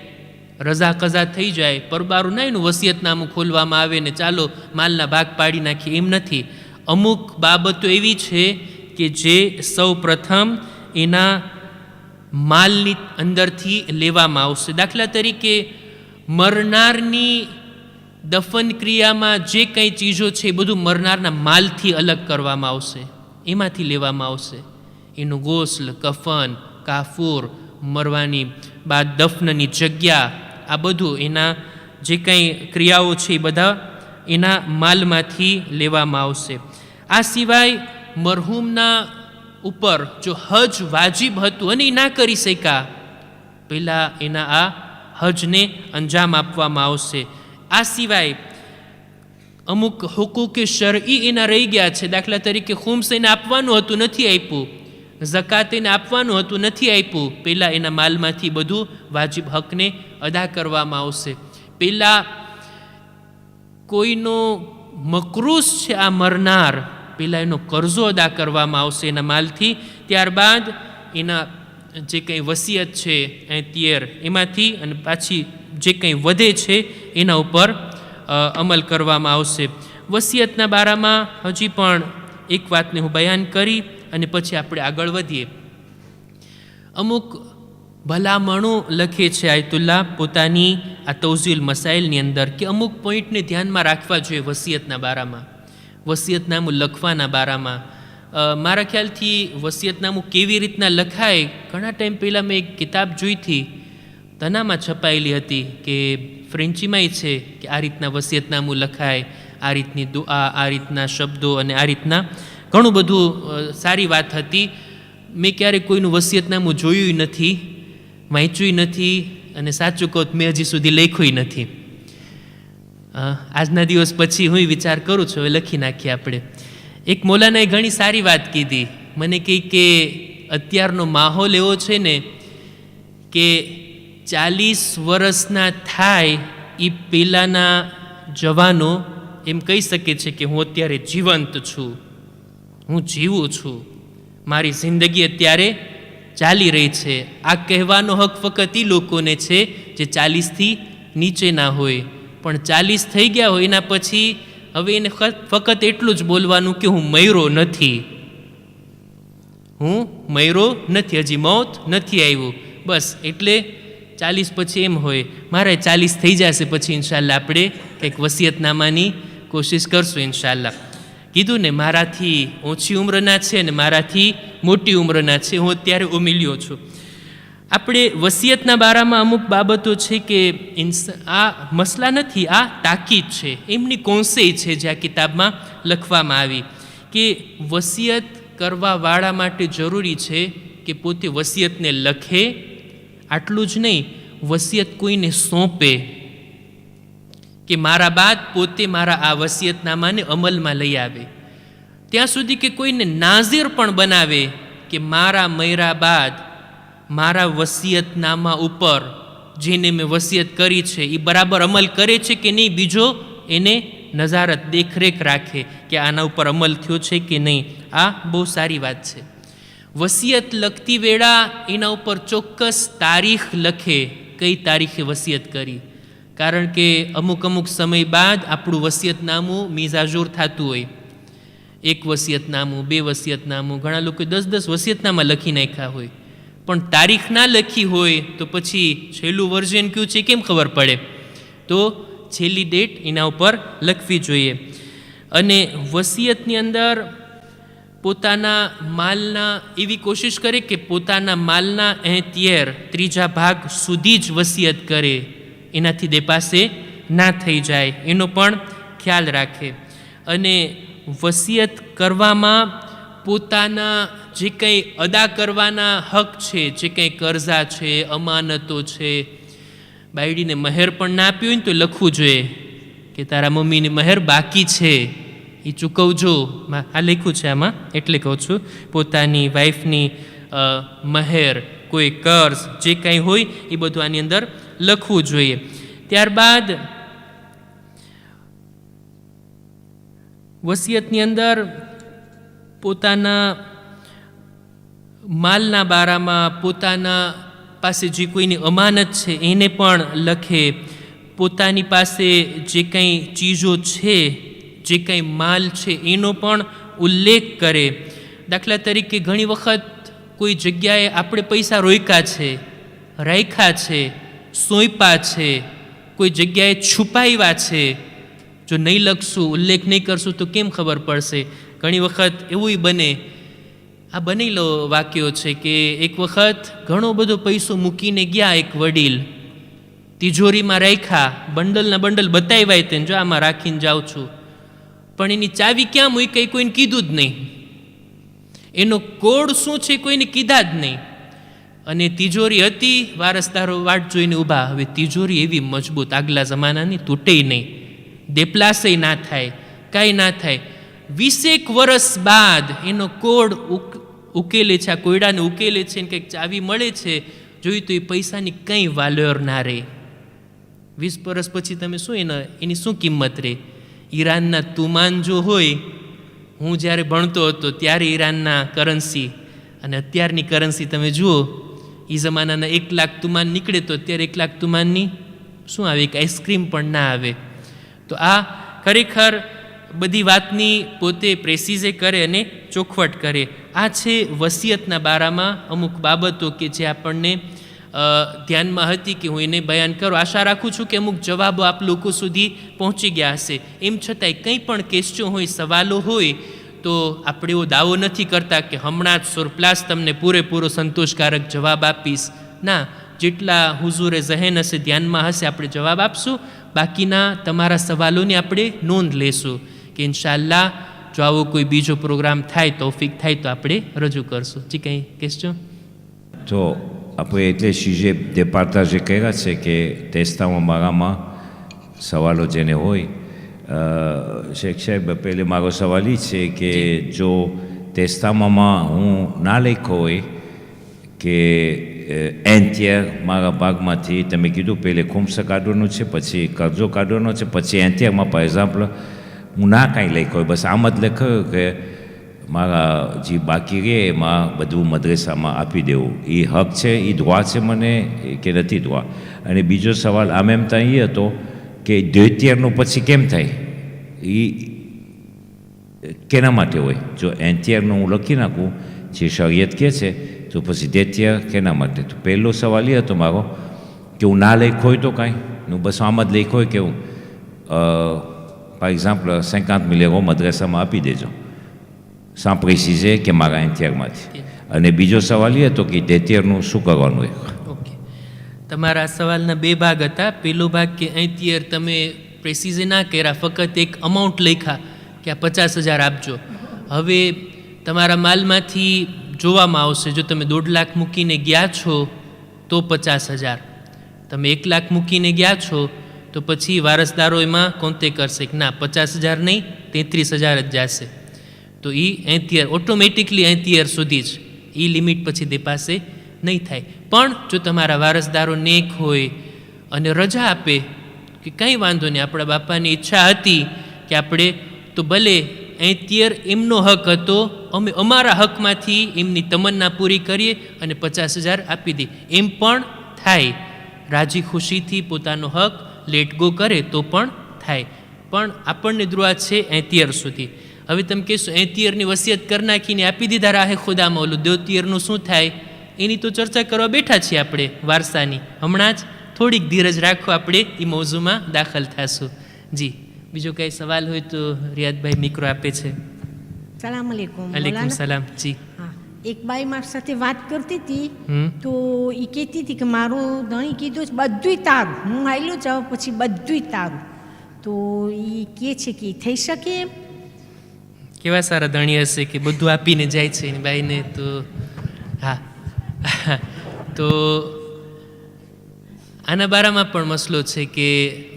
રઝા કઝા થઈ જાય, પરબારું ના એનું વસિયતનામું ખોલવામાં આવે ને ચાલો માલના ભાગ પાડી નાખીએ, એમ નથી. અમુક બાબતો એવી છે કે જે સૌ પ્રથમ એના માલની અંદરથી લેવામાં આવશે. દાખલા તરીકે મરનારની દફન ક્રિયામાં જે કંઈ ચીજો છે એ બધું મરનારના માલથી અલગ કરવામાં આવશે, એમાંથી લેવામાં આવશે. એનું ગોસ્લ, કફન, કાફૂર, મરવાની બાદ દફનની જગ્યા, આ બધું એના જે કંઈ ક્રિયાઓ છે એ બધા એના માલમાંથી લેવામાં આવશે. આ સિવાય મરહૂમના ઉપર જો હજ વાજિબ હતું અને એ ના કરી શક્યા, પહેલાં એના આ હજને અંજામ આપવામાં આવશે. આ સિવાય અમુક હુકુકે શરઈ એના રહી ગયા છે. દાખલા તરીકે ખુમ્સ એને આપવાનું હતું, નથી આપ્યું. ઝકાત એને આપવાનું હતું, નથી આપ્યું. પહેલાં એના માલમાંથી બધું વાજિબ હકને અદા કરવામાં આવશે. પહેલાં કોઈનો મકરૂસ છે આ મરનાર, પહેલાં એનો કરજો અદા કરવામાં આવશે એના માલથી. ત્યારબાદ એના જે કંઈ વસિયત છે તેર એમાંથી અને પાછી જે કંઈ વધે છે એના ઉપર અમલ કરવામાં આવશે. વસિયતના બારામાં હજી પણ એક વાતને હું બયાન કરી અને પછી આપણે આગળ વધીએ. અમુક ભલામણો લખે છે આયતુલ્લાહ પોતાની આ તૌઝીલ મસાઇલની અંદર કે અમુક પોઈન્ટને ધ્યાનમાં રાખવા જોઈએ વસિયતના બારામાં, વસિયતનામું લખવાના બારામાં. મારા ખ્યાલથી વસિયતનામું કેવી રીતના લખાય, ઘણા ટાઈમ પહેલાં મેં એક કિતાબ જોઈ હતી, તનામાં છપાયેલી હતી કે ફ્રેન્ચીમાંય છે કે આ રીતના વસિયતનામું લખાય, આ રીતની દુઆ, આ રીતના શબ્દો અને આ રીતના ઘણું બધું સારી વાત હતી. મેં ક્યારેક કોઈનું વસિયતનામું જોયું નથી, વાંચ્યું નથી અને સાચું કહું મેં હજી સુધી લખ્યું નથી. આજના દિવસ પછી હું વિચાર કરું છું હવે લખી નાખીએ આપણે. એક મૌલાનાએ ઘણી સારી વાત કીધી. મને કહી કે અત્યારનો માહોલ એવો છે ને કે 40 વર્ષના થાય એ પહેલાંના જવાનો એમ કહી શકે છે કે હું અત્યારે જીવંત છું, હું જીવું છું, મારી જિંદગી અત્યારે ચાલી રહી છે. આ કહેવાનો હક ફક્ત એ લોકોને છે જે 40થી નીચેના હોય. પણ 40 થઈ ગયા હોય એના પછી હવે એને ફક્ત એટલું જ બોલવાનું કે હું મર્યો નથી, હું મર્યો નથી, હજી મોત નથી આવ્યું. બસ એટલે 40 પછી એમ હોય મારે 40 થઈ જશે પછી ઇન્શાલ્લાહ આપણે કંઈક વસિયતનામાની કોશિશ કરશું ઇન્શાલ્લાહ. કીધું ને મારાથી ઓછી ઉંમરના છે અને મારાથી મોટી ઉંમરના છે, હું અત્યારે ઉમિલ્યો છું. આપણે વસિયતના બારામાં અમુક બાબતો છે કે આ મસલા નથી, આ તાકીદ છે, એમની કોન્સેય છે જે આ કિતાબમાં લખવામાં આવી કે વસિયત કરવાવાળા માટે જરૂરી છે કે પોતે વસિયતને લખે, આટલું જ નહીં વસિયત કોઈને સોંપે કે મારા બાદ પોતે મારા આ વસિયતનામાને અમલમાં લઈ આવે. ત્યાં સુધી કે કોઈને નાઝીર પણ બનાવે કે મારા મર્યા બાદ મારા વસિયતનામા ઉપર જેને મેં વસિયત કરી છે એ બરાબર અમલ કરે છે કે નહીં, બીજો એને નજારત દેખરેખ રાખે કે આના ઉપર અમલ થયો છે કે નહીં. આ બહુ સારી વાત છે. વસિયત લખતી વેળા એના ઉપર ચોક્કસ તારીખ લખે, કઈ તારીખે વસિયત કરી. કારણ કે અમુક સમય બાદ આપણું વસિયતનામું મિજાજૂર થતું હોય. એક વસિયતનામું, 2 વસિયતનામું, ઘણા લોકો 10 વસિયતનામા લખી નાખ્યા હોય, પણ તારીખ ના લખી હોય તો પછી છેલ્લું વર્ઝન કયું છે કેમ ખબર પડે? તો છેલ્લી ડેટ એના ઉપર લખવી જોઈએ. અને વસિયતની અંદર પોતાના માલના એવી કોશિશ કરે કે પોતાના માલના 3/3 ભાગ સુધી જ વસિયત કરે, એનાથી દે પાસે ના થઈ જાય એનો પણ ખ્યાલ રાખે. અને વસિયત કરવામાં પોતાના જે કંઈ અદા કરવાના હક છે, જે કંઈ કર્જા છે, અમાનતો છે, બાયડીને મહેર પણ ના આપ્યું હોય ને તો લખવું જોઈએ કે તારા મમ્મીની મહેર બાકી છે એ ચૂકવજો. આ લખ્યું છે આમાં, એટલે કહું છું પોતાની વાઈફની મહેર, કોઈ કર્જ જે કંઈ હોય એ બધું આની અંદર લખવું જોઈએ. ત્યારબાદ વસિયતની અંદર પોતાના માલના બારામાં પોતાના પાસે જે કોઈની અમાનત છે એને પણ લખે. પોતાની પાસે જે કંઈ ચીજો છે, જે કંઈ માલ છે એનો પણ ઉલ્લેખ કરે. દાખલા તરીકે ઘણી વખત કોઈ જગ્યાએ આપણે પૈસા રોક્યા છે, રાખ્યા છે, સોંપ્યા છે, કોઈ જગ્યાએ છુપાવ્યા છે, જો નહીં લખશું, ઉલ્લેખ નહીં કરશું તો કેમ ખબર પડશે? ઘણી વખત એવું બને, આ બનેલો વાક્યો છે કે એક વખત ઘણો બધો પૈસો મૂકીને ગયા એક વડીલ, તિજોરીમાં રાખ્યા, બંડલના બંડલ બતાવ્યા તેને, જો આમાં રાખીને જાઉં છું, પણ એની ચાવી ક્યાં મૂકી કોઈને કીધું જ નહીં. એનો કોડ શું છે કોઈને કીધા જ નહીં. અને તિજોરી હતી, વારસદારો વાટ જોઈને ઊભા. હવે તિજોરી એવી મજબૂત, આગલા જમાનાની, તૂટે નહીં, દેપલાસે ના થાય, કાંઈ ના થાય. 20 વર્ષ બાદ એનો કોડ ઉકેલે છે, આ કોયડાને ઉકેલે છે ને કંઈક ચાવી મળે છે. જોયું તો એ પૈસાની કંઈ વાલ્યોર ના રહે. 20 વર્ષ પછી તમે શું એની શું કિંમત રહે? ઈરાનના તુમાન જો હોય, હું જ્યારે ભણતો હતો ત્યારે ઈરાનના કરન્સી અને અત્યારની કરન્સી તમે જુઓ, એ જમાનાના 1 લાખ તુમાન નીકળે તો અત્યારે 1 લાખ તુમાનની શું આવે? એક આઈસ્ક્રીમ પણ ના આવે. તો આ ખરેખર બધી વાતની પોતે પ્રેસિઝે કરે અને ચોખવટ કરે. આ છે વસિયતના બારામાં અમુક બાબતો કે જે આપણને ધ્યાનમાં હતી કે હું એને બયાન કરું. આશા રાખું છું કે અમુક જવાબો આપ લોકો સુધી પહોંચી ગયા હશે. એમ છતાંય કંઈ પણ ક્વેશ્ચન હોય, સવાલો હોય, તો આપણે એવો દાવો નથી કરતા કે હમણાં જ સરપ્લાસ તમને પૂરેપૂરો સંતોષકારક જવાબ આપીશ. ના, જેટલા હુઝુરે ઝહેન હશે, ધ્યાનમાં હશે, આપણે જવાબ આપશું. બાકીના તમારા સવાલોની આપણે નોંધ લેશું કે ઇન્શાઅલ્લાહ જો આવો કોઈ બીજો પ્રોગ્રામ થાય, તૌફીક થાય તો આપણે રજૂ કરશું. જી કંઈ કહેશો? તો આપણે એટલે શીજે જે પાર્ટાજે કર્યા છે કે ટેસ્ટામાં મારામાં સવાલો જેને હોય, શેખ સાહેબ, પહેલે મારો સવાલ એ છે કે જો ટેસ્ટામાં હું ના લખ્યો હોય કે એન્ટિયર મારા ભાગમાંથી, તમે કીધું પહેલે ખુમસ કાઢવાનું છે, પછી કરજો કાઢવાનો છે, પછી એન્ટિયરમાં ફોર એક્ઝામ્પલ હું ના કાંઈ લખ્યો હોય, બસ આમ જ લખ્યું કે મારા જે બાકી રહે એમાં બધું મદ્રેસામાં આપી દેવું, એ હક છે, એ દુઆ છે મને કે નથી દુઆ? અને બીજો સવાલ આમ એમ ત્યાં એ હતો કે દ્વિતીયનું પછી કેમ થાય? એ કેના માટે હોય? જો એન્ટિયરનું હું લખી નાખું જે શરિયત કહે છે, તો પછી દ્વિતીય કેના માટે? તો પહેલો સવાલ એ હતો મારો કે હું ના લખ્યો હોય તો કાંઈ, હું બસ આમ જ લખ્યો હોય કે હું par exemple 50 000 € મદ્રેસામાં આપી દેજો, sans préciser કે મારા એન્ટિયરમાંથી. અને બીજો સવાલ એ હતો કે દ્વિતીયનું શું કરવાનું હોય? ઓકે, તમારા સવાલના 2 ભાગ હતા. પહેલો ભાગ કે એન્ટિયર તમે પ્રેસિઝે ના કર્યા, ફક્ત એક અમાઉન્ટ લખ્યા કે આ 50,000 આપજો. હવે તમારા માલમાંથી જોવામાં આવશે, જો તમે 1.5 લાખ મૂકીને ગયા છો તો 50,000, તમે 1 લાખ મૂકીને ગયા છો તો પછી વારસદારો એમાં કોન્તે કરશે કે ના 50,000 નહીં 33,000 જ જશે. તો એ એન્ટિયર ઓટોમેટિકલી એન્ટિયર સુધી જ, એ લિમિટ પછી દેપાશે નહીં થાય. પણ જો તમારા વારસદારો નેક હોય અને રજા આપે કે કંઈ વાંધો નહીં, આપણા બાપાની ઈચ્છા હતી કે આપણે તો ભલે એન્ટિયર એમનો હક હતો, અમે અમારા હકમાંથી એમની તમન્ના પૂરી કરીએ અને 50,000 આપી દઈએ, એમ પણ થાય. રાજી ખુશીથી પોતાનો હક લેટ ગો કરે તો પણ થાય. પણ આપણને દુઆ છે એન્ટિયર સુધી. હવે તમે કહેશો એન્ટિયરની વસિયત કરી નાખીને આપી દીધા રાહે ખુદામાં, ઓલું દ્વિતીયરનું શું થાય? એની તો ચર્ચા કરવા બેઠા છીએ આપણે વારસાની. હમણાં જ થોડીક ધીરજ રાખો, આપણે એ મૌઝુમાં દાખલ થશું. જી, બીજો કંઈ સવાલ હોય તો રિયાદભાઈ મિક્રો આપે છે. સલામ અલેકુમ. અલેકુમ સલામ. જી, હા, એક બાઈ મારી સાથે વાત કરતી હતી તો એ કહેતી હતી કે મારું ધણી કીધું છે બધુંય તારું, હું આવેલું જાઉં પછી બધુંય તારું. તો એ કહે છે કે થઈ શકે એમ? કેવા સારા ધણી હશે કે બધું આપીને જાય છે એની બાઈને. તો હા, તો આના બારામાં પણ મસલો છે કે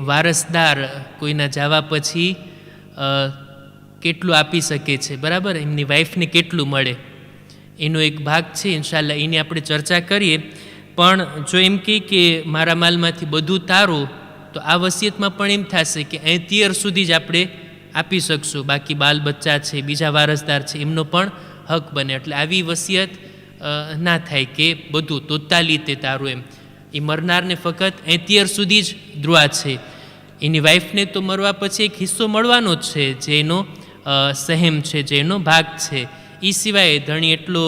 વારસદાર કોઈના જવા પછી કેટલું આપી શકે છે, બરાબર? એમની વાઈફને કેટલું મળે, એનો એક ભાગ છે. ઇન્શાલ્લાહ એની આપણે ચર્ચા કરીએ. પણ જો એમ કહે કે મારા માલમાંથી બધું તારું, તો આ વસિયતમાં પણ એમ થશે કે એન્ટિયર સુધી જ આપણે આપી શકશું, બાકી બાલ બચ્ચા છે, બીજા વારસદાર છે, એમનો પણ હક બને. એટલે આવી વસિયત ના થાય કે બધું તોતાલી તે તારું એમ. એ મરનારને ફક્ત એન્ટિયર સુધી જ દુઆ છે. એની વાઈફને તો મરવા પછી એક હિસ્સો મળવાનો જ છે, જે એનો સહેમ છે, જે એનો ભાગ છે. એ સિવાય ધણી એટલો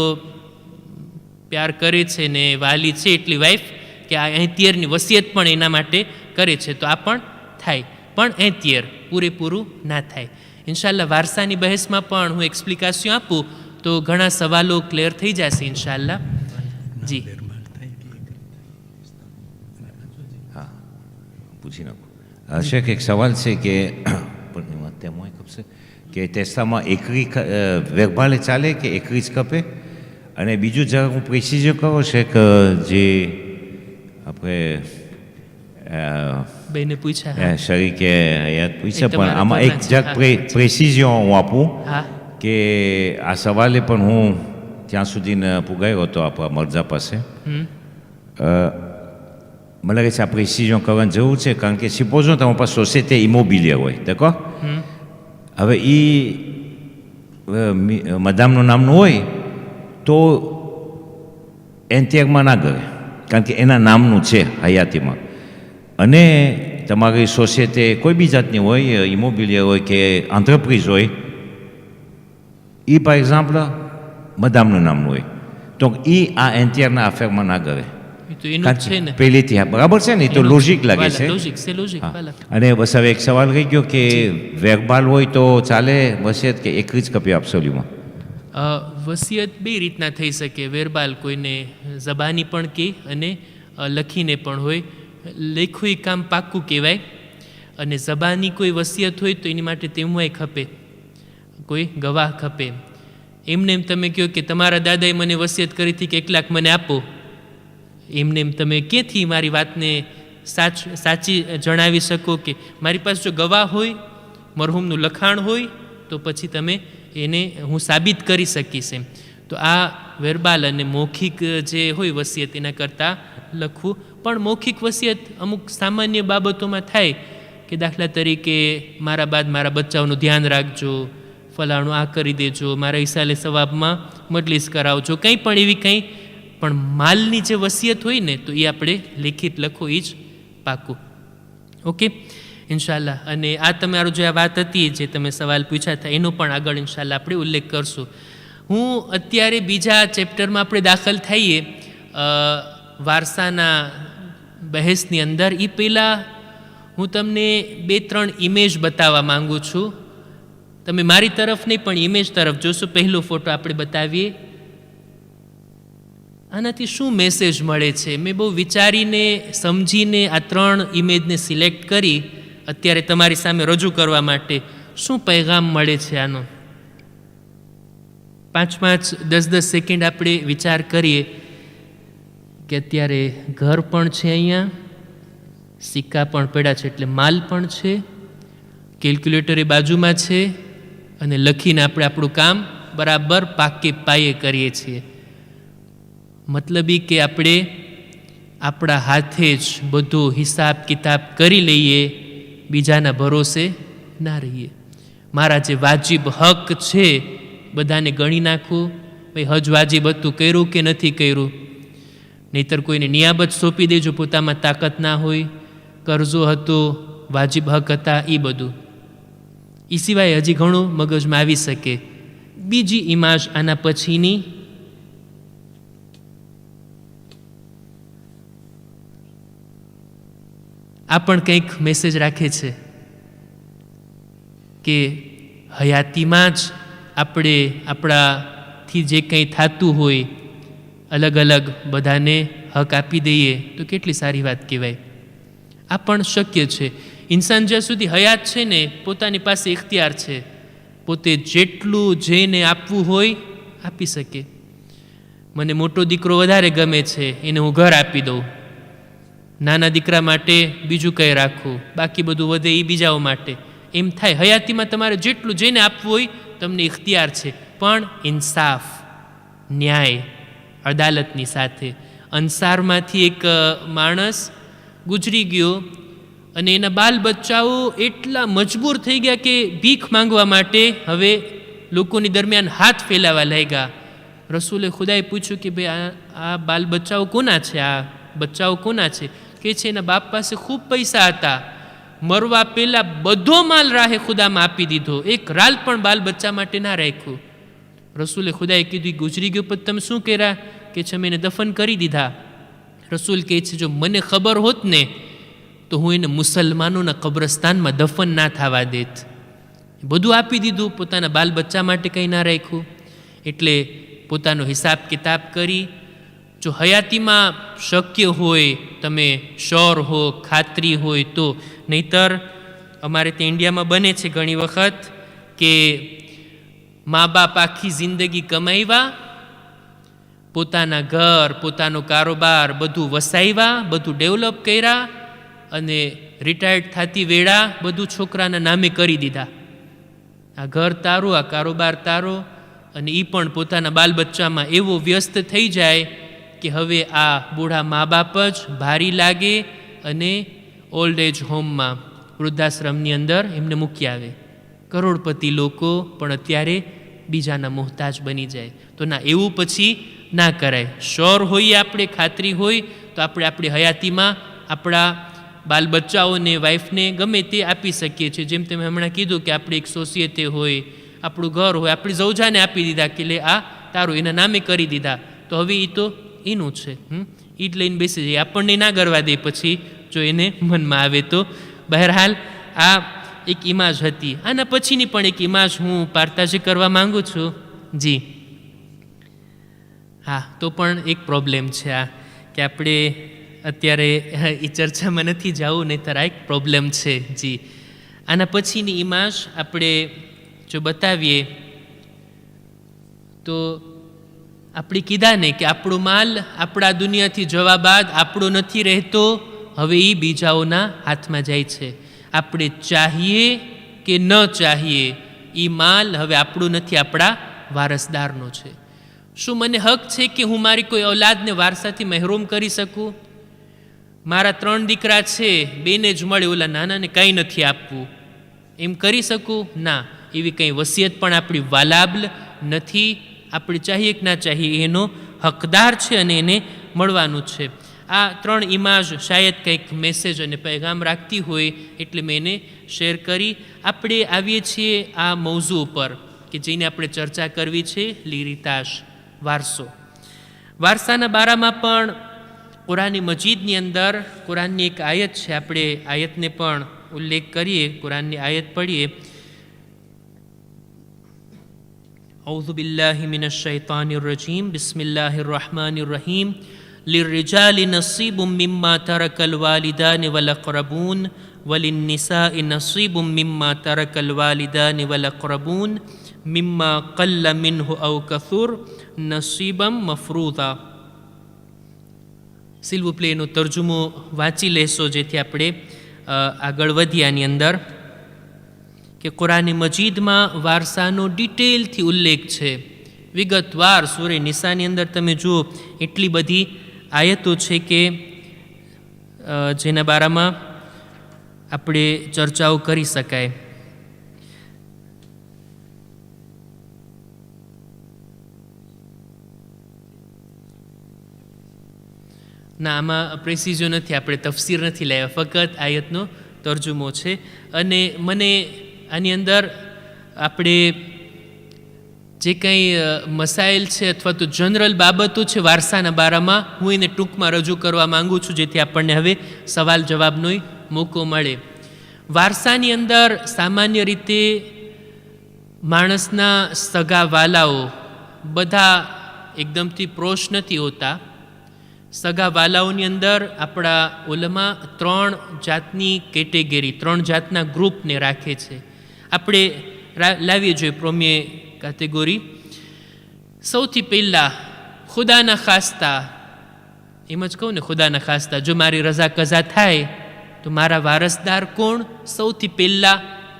પ્યાર કરે છે ને વાલી છે એટલી વાઈફ કે આ એન્ટિયરની વસિયત પણ એના માટે કરે છે, તો આ પણ થાય. પણ એન્ટિયર પૂરેપૂરું ના થાય. ઇન્શાલ્લાહ વારસાની બહેસમાં પણ હું એક્સપ્લિકેશન આપું તો ઘણા સવાલો ક્લિયર થઈ જશે ઇન્શાલ્લાહ. જી, હા, પૂછી નાખું. શેખ, એક સવાલ છે કે પણ તેમાં કબશે કે ટેસ્ટામાં એકરી વેરબાલે ચાલે કે એકરી જ ખપે? અને બીજું જરા હું પ્રિસિઝન કરો છે કે જે આપણે બેને પૂછ્યા શરીકે હયાત પૂછે, પણ તમારા આમાં એક ઘરના છે. જગ પ્રેસિઝન હું આપું હા કે આ સવાલે પણ હું ત્યાં સુધીને પુગાયો હતો આપણા મરજા પાસે. મને લાગે છે આ પ્રિસિઝન કરવાની જરૂર છે, કારણ કે સિપોઝો તમારી પાસે સોસાયટી ઇમોબિલિયર હોય, દેખો હવે એ મદામનું નામનું હોય તો એન્તિયરમાં ના કરે, કારણ કે એના નામનું છે હયાતીમાં. અને તમારી સોસાયટી કોઈ બી જાતની હોય, ઇમોબિલિયર હોય કે એન્ટરપ્રાઇઝ હોય, એ ફોર એક્ઝામ્પલ મદામનું નામનું હોય તો એ આ એન્ટિયરના અફેરમાં ના કરે. એ તો એનું જ છે ને પહેલેથી બરાબર છે ને, એ તો લોજિક લાગે છે. લોજિક છે લોજિક હા. વાલા અને બસ હવે એક સવાલ રહી ગયો કે વેરબાલ હોય તો ચાલે વસિયત કે એક જ કપી આપસોલીમાં? વસિયત બે રીતના થઈ શકે. વેરબાલ કોઈને જબાની પણ કહે અને લખીને પણ હોય. લેખું કામ પાક્કું કહેવાય. અને જબાની કોઈ વસિયત હોય તો એની માટે તેમાંય ખપે, કોઈ ગવાહ ખપે. એમને એમ તમે કહો કે તમારા દાદાએ મને વસિયત કરી હતી કે 1 લાખ મને આપો, એમને એમ તમે ક્યાંથી મારી વાતને સાચી જણાવી શકો? કે મારી પાસે જો ગવાહ હોય, મરહૂમનું લખાણ હોય તો પછી તમે એને હું સાબિત કરી શકીશ એમ. તો આ વેરબાલ અને મૌખિક જે હોય વસિયત એના કરતાં લખવું. પણ મૌખિક વસિયત અમુક સામાન્ય બાબતોમાં થાય કે દાખલા તરીકે મારા બાદ મારા બચ્ચાઓનું ધ્યાન રાખજો, ફલાણું આ કરી દેજો, મારા હિસાલે સવાબમાં મજલિસ કરાવજો, કંઈ પણ એવી કંઈ પણ માલની જે વસિયત હોય ને તો એ આપણે લેખિત લખો, એ જ પાકું. ઓકે ઇન્શાલ્લાહ. અને આ તમારું જે આ વાત હતી જે તમે સવાલ પૂછ્યા હતા એનો પણ આગળ ઇન્શાલ્લાહ આપણે ઉલ્લેખ કરશું. હું અત્યારે બીજા ચેપ્ટરમાં આપણે દાખલ થઈએ વારસાના બહેસની અંદર. એ પહેલાં હું તમને 2-3 ઇમેજ બતાવવા માગું છું. તમે મારી તરફ નહીં પણ ઇમેજ તરફ જોશો. પહેલો ફોટો આપણે બતાવીએ. આનાથી શું મેસેજ મળે છે? મેં બહુ વિચારીને સમજીને આ 3 ઇમેજને સિલેક્ટ કરી અત્યારે તમારી સામે રજૂ કરવા માટે. શું પૈગામ મળે છે આનો? 5-10 સેકન્ડ આપણે વિચાર કરીએ કે અત્યારે ઘર પણ છે, અહીંયા સિક્કા પણ પડ્યા છે એટલે માલ પણ છે, કેલ્ક્યુલેટર એ બાજુમાં છે અને લખીને આપણે આપણું કામ બરાબર પાકે પાયે કરીએ છીએ. મતલબ એ કે આપણે આપણા હાથે જ બધો હિસાબ કિતાબ કરી લઈએ, બીજાના ભરોસે ના રહીએ. મારા જે વાજિબ હક છે બધાને ગણી નાખું, ભાઈ હજ વાજિબ હતું, કર્યું કે નથી કર્યું. નહીતર કોઈને નિયાબત સોંપી દેજો પોતામાં તાકાત ના હોય, કરજો હતો, વાજિબ હક હતા, એ બધું. એ સિવાય હજી ઘણું મગજમાં આવી શકે. બીજી ઇમાજ આના પછીની, આ પણ કંઈક મેસેજ રાખે છે કે હયાતીમાં જ આપણે આપણાથી જે કંઈ થતું હોય અલગ અલગ બધાને હક આપી દઈએ તો કેટલી સારી વાત કહેવાય. આ પણ શક્ય છે. ઇન્સાન જ્યાં સુધી હયાત છે ને પોતાની પાસે ઇખ્તિયાર છે, પોતે જેટલું જેને આપવું હોય આપી શકે. મને મોટો દીકરો વધારે ગમે છે, એને હું ઘર આપી દઉં. નાના દીકરા માટે બીજું કંઈ રાખવું, બાકી બધું વધે એ બીજાઓ માટે. એમ થાય હયાતીમાં તમારે જેટલું જેને આપવું હોય તમને ઇખ્તિયાર છે, પણ ઇન્સાફ, ન્યાય, અદાલતની સાથે. અંસારમાંથી એક માણસ ગુજરી ગયો અને એના બાલ બચ્ચાઓ એટલા મજબૂર થઈ ગયા કે ભીખ માંગવા માટે હવે લોકોની દરમિયાન હાથ ફેલાવા લાગ્યા. રસૂલે ખુદાએ પૂછ્યું કે ભાઈ આ બાલ બચ્ચાઓ કોના છે, આ બચ્ચાઓ કોના છે? કે છે એના બાપ પાસે ખૂબ પૈસા હતા, મરવા પહેલાં બધો માલ રાહે ખુદામાં આપી દીધો, એક રાલ પણ બાલ બચ્ચા માટે ના રાખ્યું. રસૂલે ખુદાએ કીધું ગુજરી ગયો પછી તમે શું કર્યા? કે છે મેં એને દફન કરી દીધા. રસૂલ કહે છે જો મને ખબર હોત ને તો હું એને મુસલમાનોના કબ્રસ્તાનમાં દફન ના થવા દેત. બધું આપી દીધું, પોતાના બાલ બચ્ચા માટે કંઈ ના રાખ્યું. એટલે પોતાનો હિસાબ કિતાબ કરી, જો હયાતીમાં શક્ય હોય તમે શ્યોર હો, ખાતરી હોય તો. નહીતર અમારે ત્યાં ઇન્ડિયામાં બને છે ઘણી વખત કે મા બાપ આખી જિંદગી કમાવ્યા, પોતાના ઘર, પોતાનો કારોબાર બધું વસાવ્યા, બધું ડેવલપ કર્યા અને રિટાયર્ડ થતી વેળા બધું છોકરાના નામે કરી દીધા. આ ઘર તારું, આ કારોબાર તારો, અને એ પણ પોતાના બાલ બચ્ચામાં એવો વ્યસ્ત થઈ જાય કે હવે આ બૂઢા મા બાપ જ ભારી લાગે અને ઓલ્ડ એજ હોમમાં, વૃદ્ધાશ્રમની અંદર એમને મૂકી આવે. કરોડપતિ લોકો પણ અત્યારે બીજાના મોહતાજ બની જાય. તો ના, એવું પછી ના કરાય. શ્યોર હોઈએ આપણે, ખાતરી હોય તો આપણે આપણી હયાતીમાં આપણા બાલ બચ્ચાઓને, વાઈફને ગમે તે આપી શકીએ છીએ. જેમ તમે હમણાં કીધું કે આપણે એક સોસાયટી હોય, આપણું ઘર હોય, આપણી જવજાને આપી દીધા કે લે આ તારું, એના નામે કરી દીધા, તો હવે એ તો એનું છે, એ જ લઈને બેસી જાય. આપણને ના કરવા દે પછી જો એને મનમાં આવે તો. બહેરહાલ આ એક ઇમાજ હતી. આના પછીની પણ એક ઇમાજ હું પાર્તાજી કરવા માંગુ છું. જી હા, તો પણ એક પ્રોબ્લેમ છે આ, કે આપણે અત્યારે એ ચર્ચામાં નથી જવું, નહીંતર આ એક પ્રોબ્લેમ છે. જી, આના પછીની ઇમાજ આપણે જો બતાવીએ તો આપણે કીધા ને કે આપણો માલ આપણા દુનિયાથી જવા બાદ આપણો નથી રહેતો, હવે એ બીજાઓના હાથમાં જાય છે. આપણે ચાહીએ કે ન ચાહીએ એ માલ હવે આપણું નથી, આપણા વારસદારનો છે. શું મને હક છે કે હું મારી કોઈ ઔલાદને વારસાથી મહેરૂમ કરી શકું? મારા 3 દીકરા છે, 2ને જ મળે, ઓલા નાનાને કંઈ નથી આપવું, એમ કરી શકું? ના, એવી કંઈ વસિયત પણ આપણી વાલાબલ નથી. આપણે ચાહીએ કે ના ચાહીએ એનો હકદાર છે અને એને મળવાનું છે. આ 3 ઇમાજ શાયદ કંઈક મેસેજ અને પૈગામ રાખતી હોય એટલે મેં એને શેર કરી. આપણે આવીએ છીએ આ મૌઝૂ ઉપર કે જેને આપણે ચર્ચા કરવી છે, લીરીતાશ, વારસો. વારસાના બારામાં પણ કુરાની મજીદની અંદર કુરાનની એક આયત છે, આપણે આયતને પણ ઉલ્લેખ કરીએ, કુરાનની આયત પઢીએ. અઉઝુ બિલ્લાહિ મિનશ શૈતાનિર રજીમ, બિસ્મિલ્લાહિર રહમાનિર રહીમ. લિર્રિજાલિ નસીબુમ મિમ્મા તરકલ વાલિદાન વલ અક્રબૂન વલિન્નિસાઇ નસીબુમ મિમ્મા તરકલ વાલિદાન વલ અક્રબૂન મિમ્મા કલ્લ મિન્હુ અવ કસુર નસીબમ મફરૂઝા. સિલ્વુ પ્લેનો તર્જુમો વાંચી લેશો જેથી આપણે આગળ વધ્યાની અંદર, કે કુરાની મજીદમાં વારસાનો ડિટેલથી ઉલ્લેખ છે, વિગતવાર. સૂરે નિસાની અંદર તમે જુઓ એટલી બધી આયતો છે કે જેના બારામાં આપણે ચર્ચાઓ કરી શકાય. ના, આમાં પ્રેસિઝો નથી, આપણે તફસીર નથી લાવ્યા, ફક્ત આયતનો તર્જુમો છે. અને મને આની અંદર આપણે જે કંઈ મસાઇલ છે અથવા તો જનરલ બાબતો છે વારસાના બારામાં, હું એને ટૂંકમાં રજૂ કરવા માંગુ છું જેથી આપણને હવે સવાલ જવાબનો મોકો મળે. વારસાની અંદર સામાન્ય રીતે માણસના સગા વાલાઓ બધા એકદમથી પ્રોશ નથી હોતા. સગા વાલાઓની અંદર આપણા ઉલમા 3 જાતની કેટેગરી, 3 જાતના ગ્રુપને રાખે છે. આપણે લાવીએ જોઈએ પ્રોમ્યે કેટેગરી. સૌથી પહેલાં ખુદાના ખાસ્તા, એમ જ કહું ને, ખુદાના ખાસ્તા, જો મારી રઝા કઝા થાય તો મારા વારસદાર કોણ? સૌથી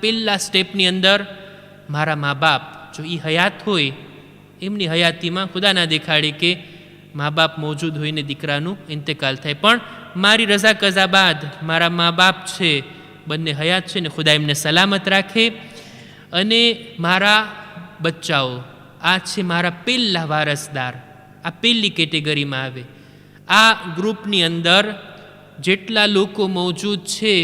પહેલા સ્ટેપની અંદર મારા મા બાપ. જો એ હયાત હોય, એમની હયાતીમાં ખુદા ના દેખાડે કે મા બાપ મોજૂદ હોઈને દીકરાનું ઇંતકાલ થાય, પણ મારી રઝા કઝા બાદ મારા મા બાપ છે, બંને હયાત છે ને ખુદા એમને સલામત રાખે, અને મારા બચ્ચાઓ, આ છે મારા પહેલા વારસદાર. આ પહેલી કેટેગરીમાં આવે. આ ગ્રુપની અંદર જેટલા લોકો મોજૂદ છે,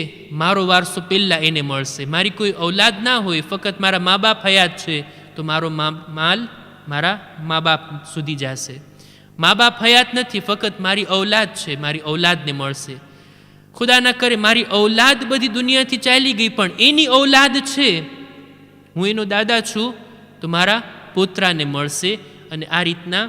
મારો વારસો પહેલાં એને મળશે. મારી કોઈ ઔલાદ ના હોય, ફક્ત મારા મા બાપ હયાત છે, તો મારો માલ મારા મા બાપ સુધી જશે. મા બાપ હયાત નથી, ફક્ત મારી ઔલાદ છે, મારી ઔલાદને મળશે. ખુદા ના કરે મારી ઔલાદ બધી દુનિયાથી ચાલી ગઈ, પણ એની ઔલાદ છે, હું એનો દાદા છું, તો મારા પોતરાને મળશે. અને આ રીતના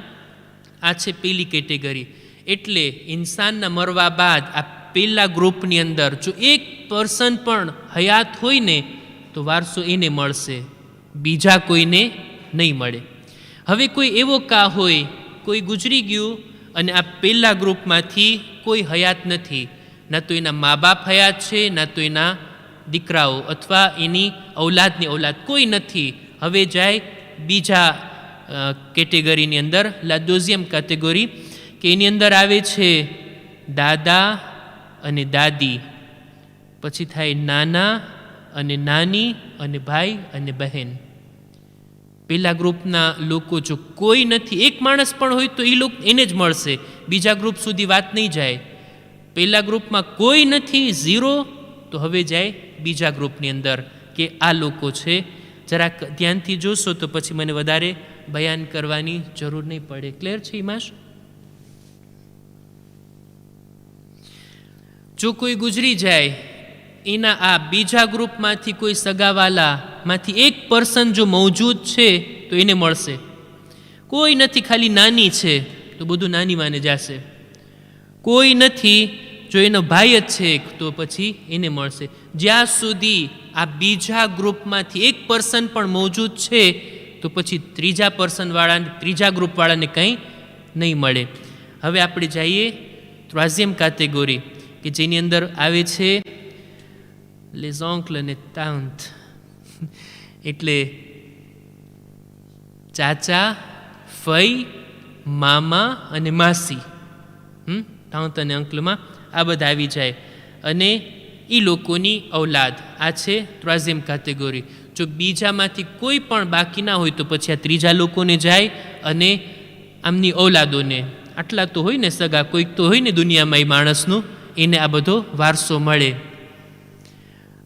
આ છે પહેલી કેટેગરી. એટલે ઇન્સાનના મરવા બાદ આ પહેલા ગ્રુપની અંદર જો એક પર્સન પણ હયાત હોય ને તો વારસો એને મળશે. બીજા કોઈને નહીં મળે. હવે કોઈ એવો કા હોય, કોઈ ગુજરી ગયું અને આ પહેલા ગ્રુપમાંથી કોઈ હયાત નથી, ના તો એના મા બાપ હયાત છે, ના તો એના દીકરાઓ અથવા એની ઔલાદની ઔલાદ કોઈ નથી. હવે જાય બીજા કેટેગરીની અંદર, લા દોઝિયમ કેટેગરી, કે એની અંદર આવે છે દાદા અને દાદી, પછી થાય નાના અને નાની અને ભાઈ અને બહેન. પહેલા ગ્રુપના લોકો જો કોઈ નથી, એક માણસ પણ હોય તો એ લોકો એને જ મળશે, બીજા ગ્રુપ સુધી વાત નહીં જાય. પહેલા ગ્રુપમાં કોઈ નથી, 0, તો હવે જાય બીજા ગ્રુપની અંદર કે આ લોકો છે. જરાક ધ્યાનથી જોશો તો પછી મને વધારે બયાન કરવાની જરૂર નહીં પડે. ક્લિયર છે હિમાશ? જો કોઈ ગુજરી જાય, એના આ બીજા ગ્રુપમાંથી કોઈ સગાવાલામાંથી એક પર્સન જો મોજૂદ છે તો એને મળશે. કોઈ નથી, ખાલી નાની છે તો બધું નાની માને જશે. કોઈ નથી, જો એનો ભાઈ જ છે તો પછી એને મળશે. જ્યાં સુધી આ બીજા ગ્રુપમાંથી એક પર્સન પણ મોજૂદ છે તો પછી ત્રીજા ગ્રુપવાળાને કંઈ નહીં મળે. હવે આપણે જઈએ ત્રોઝિયમ કેટેગરી, કે જેની અંદર આવે છે les oncles અને tantes, એટલે ચાચા, ફઈ, મામા અને માસી. તાંત અને અંકલમાં આ બધા આવી જાય અને એ લોકોની ઔલાદ. આ છે ત્રોઝિયમ કેટેગરી. જો બીજામાંથી કોઈ પણ બાકી ના હોય તો પછી આ ત્રીજા લોકોને જાય અને આમની ઔલાદોને. આટલા તો હોય ને સગા, કોઈક તો હોય ને દુનિયામાં એ માણસનું, એને આ બધો વારસો મળે.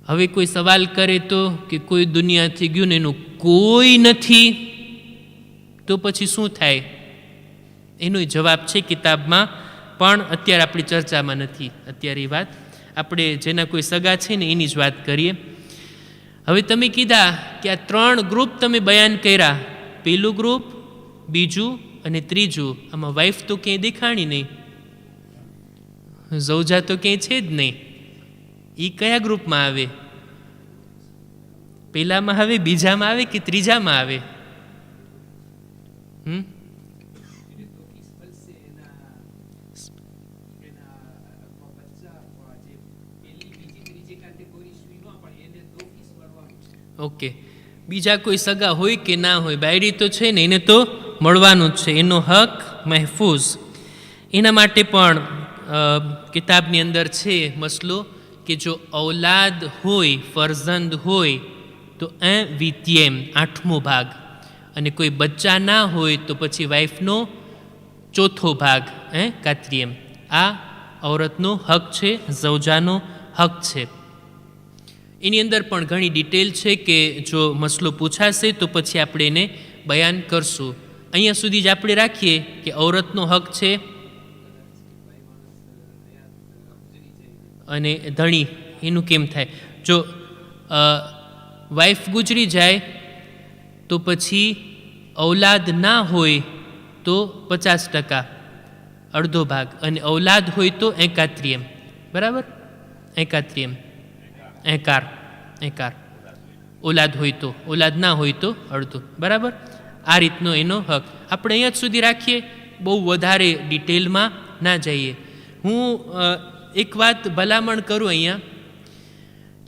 હવે કોઈ સવાલ કરે તો કે કોઈ દુનિયાથી ગયું ને એનું કોઈ નથી, તો પછી શું થાય? એનો જવાબ છે કિતાબમાં, પણ અત્યારે આપણી ચર્ચામાં નથી. અત્યારે એ વાત આપણે જેના કોઈ સગા છે ને એની જ વાત કરીએ. હવે તમે કીધા કે આ 3 ગ્રુપ તમે બયાન કર્યા, પહેલું ગ્રુપ, બીજું અને ત્રીજું. આમાં વાઈફ તો ક્યાંય દેખાણી નહીં, ઝૌજા તો ક્યાંય છે જ નહીં. એ કયા ગ્રુપમાં આવે? પહેલામાં આવે, બીજામાં આવે કે ત્રીજામાં આવે? ઓકે, બીજા કોઈ સગા હોય કે ના હોય, બાયડી તો છે ને એને તો મળવાનું જ છે, એનો હક મહેફૂઝ. એના માટે પણ કિતાબની અંદર છે મસલો કે જો ઔલાદ હોય, ફરઝંદ હોય તો 1/8 ભાગ, અને કોઈ બચ્ચા ના હોય તો પછી વાઈફનો 4થો ભાગ 4. આ ઔરતનો હક છે, ઝૌજાનો હક છે. એની અંદર પણ ઘણી ડિટેલ છે કે જો મસલો પૂછાશે તો પછી આપણે એને બયાન કરશું. અહીંયા સુધી જ આપણે રાખીએ કે ઔરતનો હક છે અને ધણી એનું કેમ થાય. જો વાઈફ ગુજરી જાય તો પછી ઔલાદ ના હોય તો 50%, અડધો ભાગ, અને ઔલાદ હોય તો 1/4. બરાબર? 1/4 એકાર ઔલાદ હોય તો, ઔલાદ ના હોય તો અડધો. બરાબર? આ રીતનો એનો હક. આપણે અહીંયા જ સુધી રાખીએ, બહુ વધારે ડિટેલમાં ના જઈએ. હું એક વાત ભલામણ કરું અહીંયા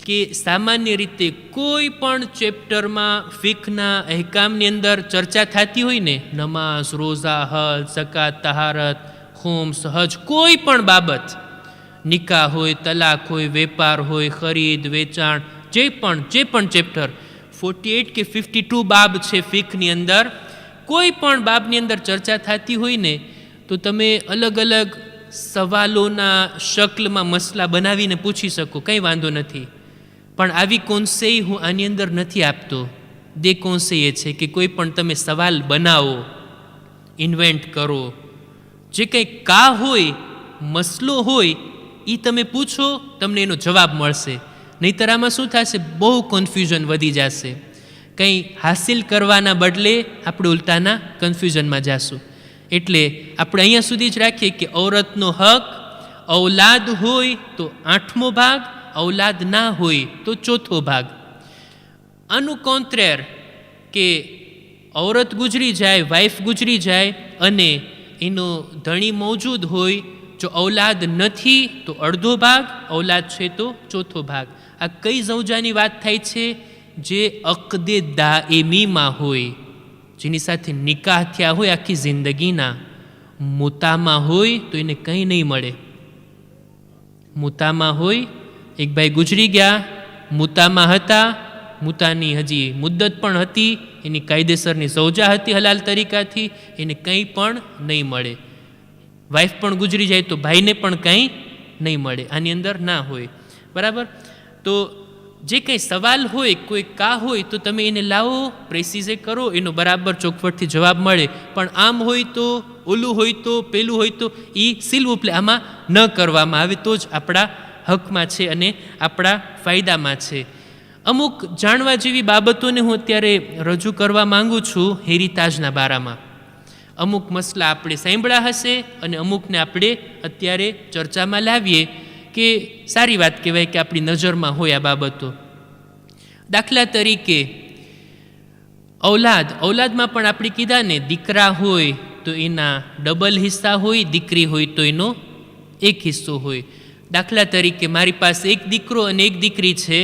કે સામાન્ય રીતે કોઈ પણ ચેપ્ટરમાં ફિકના અહેકામની અંદર ચર્ચા થતી હોય ને, નમાઝ, રોઝા, હજ, ઝકાત, તહારત, ખુમ્સ, હજ, કોઈ પણ બાબત, નિકાહ હોય, તલાક હોય, વેપાર હોય, ખરીદ વેચાણ, જે પણ ચેપ્ટર 48 કે 52 બાબ છે ફિકની અંદર, કોઈ પણ બાબની અંદર ચર્ચા થતી હોય ને તો તમે અલગ અલગ સવાલોના શક્લમાં મસલા બનાવીને પૂછી શકો, કંઈ વાંધો નથી. પણ આવી કોન્સેય હું આની અંદર નથી આપતો. દે કોન્સેય છે કે કોઈ પણ તમે સવાલ બનાવો, ઇન્વેન્ટ કરો, જે કંઈ કા હોય, મસલો હોય, એ તમે પૂછો, તમને એનો જવાબ મળશે. નહીંતર આમાં શું થશે? બહુ કન્ફ્યુઝન વધી જશે. કંઈ હાસિલ કરવાના બદલે આપણે ઉલટાના કન્ફ્યુઝનમાં જશું. એટલે આપણે અહીંયા સુધી જ રાખીએ કે ઔરતનો હક, ઔલાદ હોય તો 8મો ભાગ, ઔલાદ ના હોય તો 4થો ભાગ. આનું કોન્ટ્રેર કે ઔરત ગુજરી જાય, વાઈફ ગુજરી જાય અને એનો ધણી મોજૂદ હોય, જો ઔલાદ નથી તો અડધો ભાગ, ઔલાદ છે તો ચોથો ભાગ. આ કઈ ઝૌજાની વાત થાય છે? જે અકદે દાએમીમાં હોય, જેની સાથે નિકાહ થયા હોય આખી જિંદગીના. મુતામાં હોય તો એને કંઈ નહીં મળે. મુતામાં હોય, એક ભાઈ ગુજરી ગયા, મુતામાં હતા, મુતાની હજી મુદ્દત પણ હતી, એની કાયદેસરની ઝૌજા હતી હલાલ તરીકાથી, એને કંઈ પણ નહીં મળે. વાઈફ પણ ગુજરી જાય તો ભાઈને પણ કંઈ નહીં મળે. આની અંદર ના હોય. બરાબર? તો જે કંઈ સવાલ હોય, કોઈ કા હોય તો તમે એને લાવો, પ્રેસિઝે કરો, એનો બરાબર ચોખવટથી જવાબ મળે. પણ આમ હોય તો, ઓલું હોય તો, પેલું હોય તો, એ સિલવું પ્લે આમાં ન કરવામાં આવે તો જ આપણા હકમાં છે અને આપણા ફાયદામાં છે. અમુક જાણવા જેવી બાબતોને હું અત્યારે રજૂ કરવા માંગુ છું હેરિતાજના બારામાં. અમુક મસલા આપણે સાંભળ્યા હશે અને અમુકને આપણે અત્યારે ચર્ચામાં લાવીએ કે સારી વાત કહેવાય કે આપણી નજરમાં હોય આ બાબતો. દાખલા તરીકે ઔલાદમાં પણ આપણે કીધા ને, દીકરા હોય તો એના ડબલ હિસ્સા હોય, દીકરી હોય તો એનો એક હિસ્સો હોય. દાખલા તરીકે મારી પાસે એક દીકરો અને એક દીકરી છે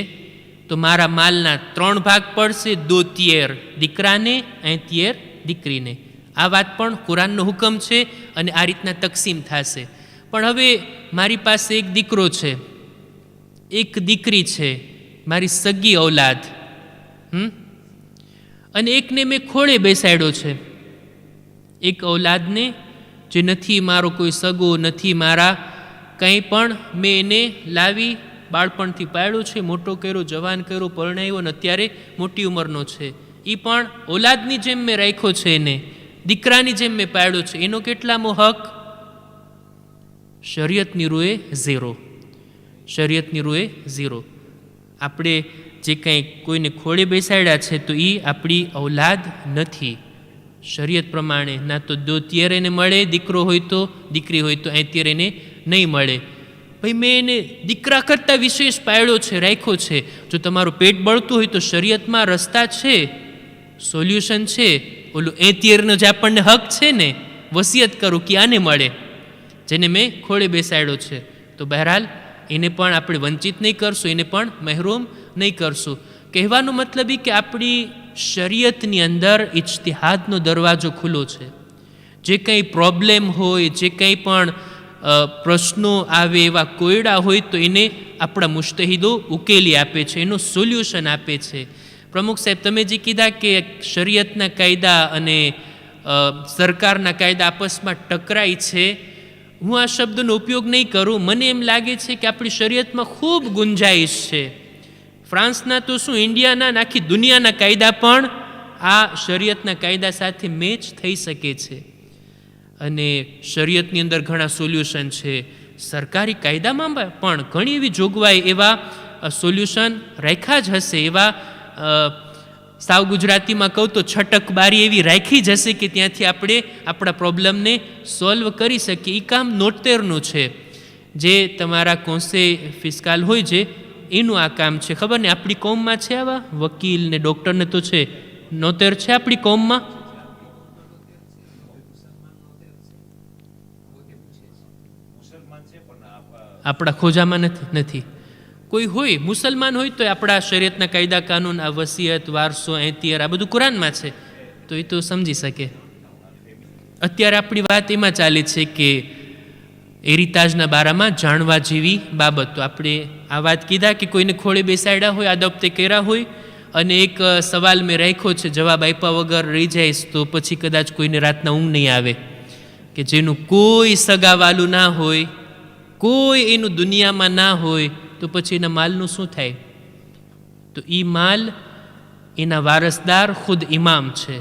તો મારા માલના 3 ભાગ પડશે, 2 તિયર દીકરાને અને તિયર દીકરીને. આ વાત પણ કુરાનનો હુકમ છે અને આ રીતના તકસીમ થશે. પણ હવે મારી પાસે એક દીકરો છે, એક દીકરી છે, મારી સગી ઔલાદ, અને એકને મેં ખોળે બેસાડ્યો છે. એક ઔલાદને જે નથી મારો કોઈ સગો, નથી મારા કંઈ પણ, મેં એને લાવી બાળપણથી પાળ્યો છે, મોટો કર્યો, જવાન કર્યો, પરણાવ્યો અને અત્યારે મોટી ઉંમરનો છે. એ પણ ઔલાદની જેમ મેં રાખ્યો છે, એને દીકરાની જેમ મેં પાળ્યો છે. એનો કેટલામો હક? શરિયતની રૂએ 0. શરિયતની રૂએ 0. આપણે જે કંઈ કોઈને ખોળે બેસાડ્યા છે તો એ આપણી ઔલાદ નથી. શરિયત પ્રમાણે ના તો 2 તિયર એને મળે, દીકરો હોય તો, દીકરી હોય તો 1 તિયર એને નહીં મળે. ભાઈ મેં એને દીકરા કરતાં વિશેષ પાળ્યો છે, રાખ્યો છે. જો તમારું પેટ બળતું હોય તો શરિયતમાં રસ્તા છે, સોલ્યુશન છે. ઓલું 1 તિયરનો જે આપણને હક છે ને, વસિયત કરું કે આને મળે, જેને મેં ખોળે બેસાડ્યો છે. તો બહેરહાલ એને પણ આપણે વંચિત નહીં કરશું, એને પણ મહેરૂમ નહીં કરશું. કહેવાનો મતલબ એ કે આપણી શરિયતની અંદર ઇજ્તિહાદનો દરવાજો ખુલ્લો છે. જે કંઈ પ્રોબ્લેમ હોય, જે કંઈ પણ પ્રશ્નો આવે, એવા કોયડા હોય તો એને આપણા મુજ્તહિદો ઉકેલી આપે છે, એનું સોલ્યુશન આપે છે. પ્રમુખ સાહેબ, તમે જે કીધા કે શરિયતના કાયદા અને સરકારના કાયદા આપસમાં ટકરાય છે, હું આ શબ્દનો ઉપયોગ નહીં કરું. મને એમ લાગે છે કે આપણી શરિયતમાં ખૂબ ગુંજાઈશ છે. ફ્રાન્સના તો શું, ઇન્ડિયાના, આખી દુનિયાના કાયદા પણ આ શરિયતના કાયદા સાથે મેચ થઈ શકે છે. અને શરિયતની અંદર ઘણા સોલ્યુશન છે. સરકારી કાયદામાં પણ ઘણી એવી જોગવાઈ, એવા સોલ્યુશન રાખ્યા જ હશે. એવા સાવ ગુજરાતીમાં કહું તો છટક બારી એવી રાખી જ હશે કે ત્યાંથી આપણે આપણા પ્રોબ્લેમને સોલ્વ કરી શકીએ. એ કામ નોતેરનું છે. જે તમારા કોન્સે ફિસ્કાલ હોય છે એનું આ કામ છે. ખબર ને આપણી કોમમાં છે આવા વકીલ ને ડૉક્ટરને તો છે, નોતેર છે આપણી કોમમાં? આપણા ખોજામાં નથી. કોઈ હોય મુસલમાન હોય તો આપણા શરીયતના કાયદા કાનૂન, આ વસિયત, વારસો, એતિયર, આ બધું કુરાનમાં છે, તો એ તો સમજી શકે. અત્યારે આપણી વાત એમાં ચાલે છે કે હેરિતાજના બારામાં જાણવા જેવી બાબતો. આપણે આ વાત કીધા કે કોઈને ખોળે બેસાડ્યા હોય, આદબ તે કર્યા હોય, અને એક સવાલ મેં રાખ્યો છે, જવાબ આપ્યા વગર રહી જઈશ તો પછી કદાચ કોઈને રાતના ઊંઘ નહીં આવે. કે જેનું કોઈ સગાવાલું ના હોય, કોઈ એનું દુનિયામાં ના હોય, તો પછી એના માલનું શું થાય? તો એ માલ એના વારસદાર ખુદ ઇમામ છે.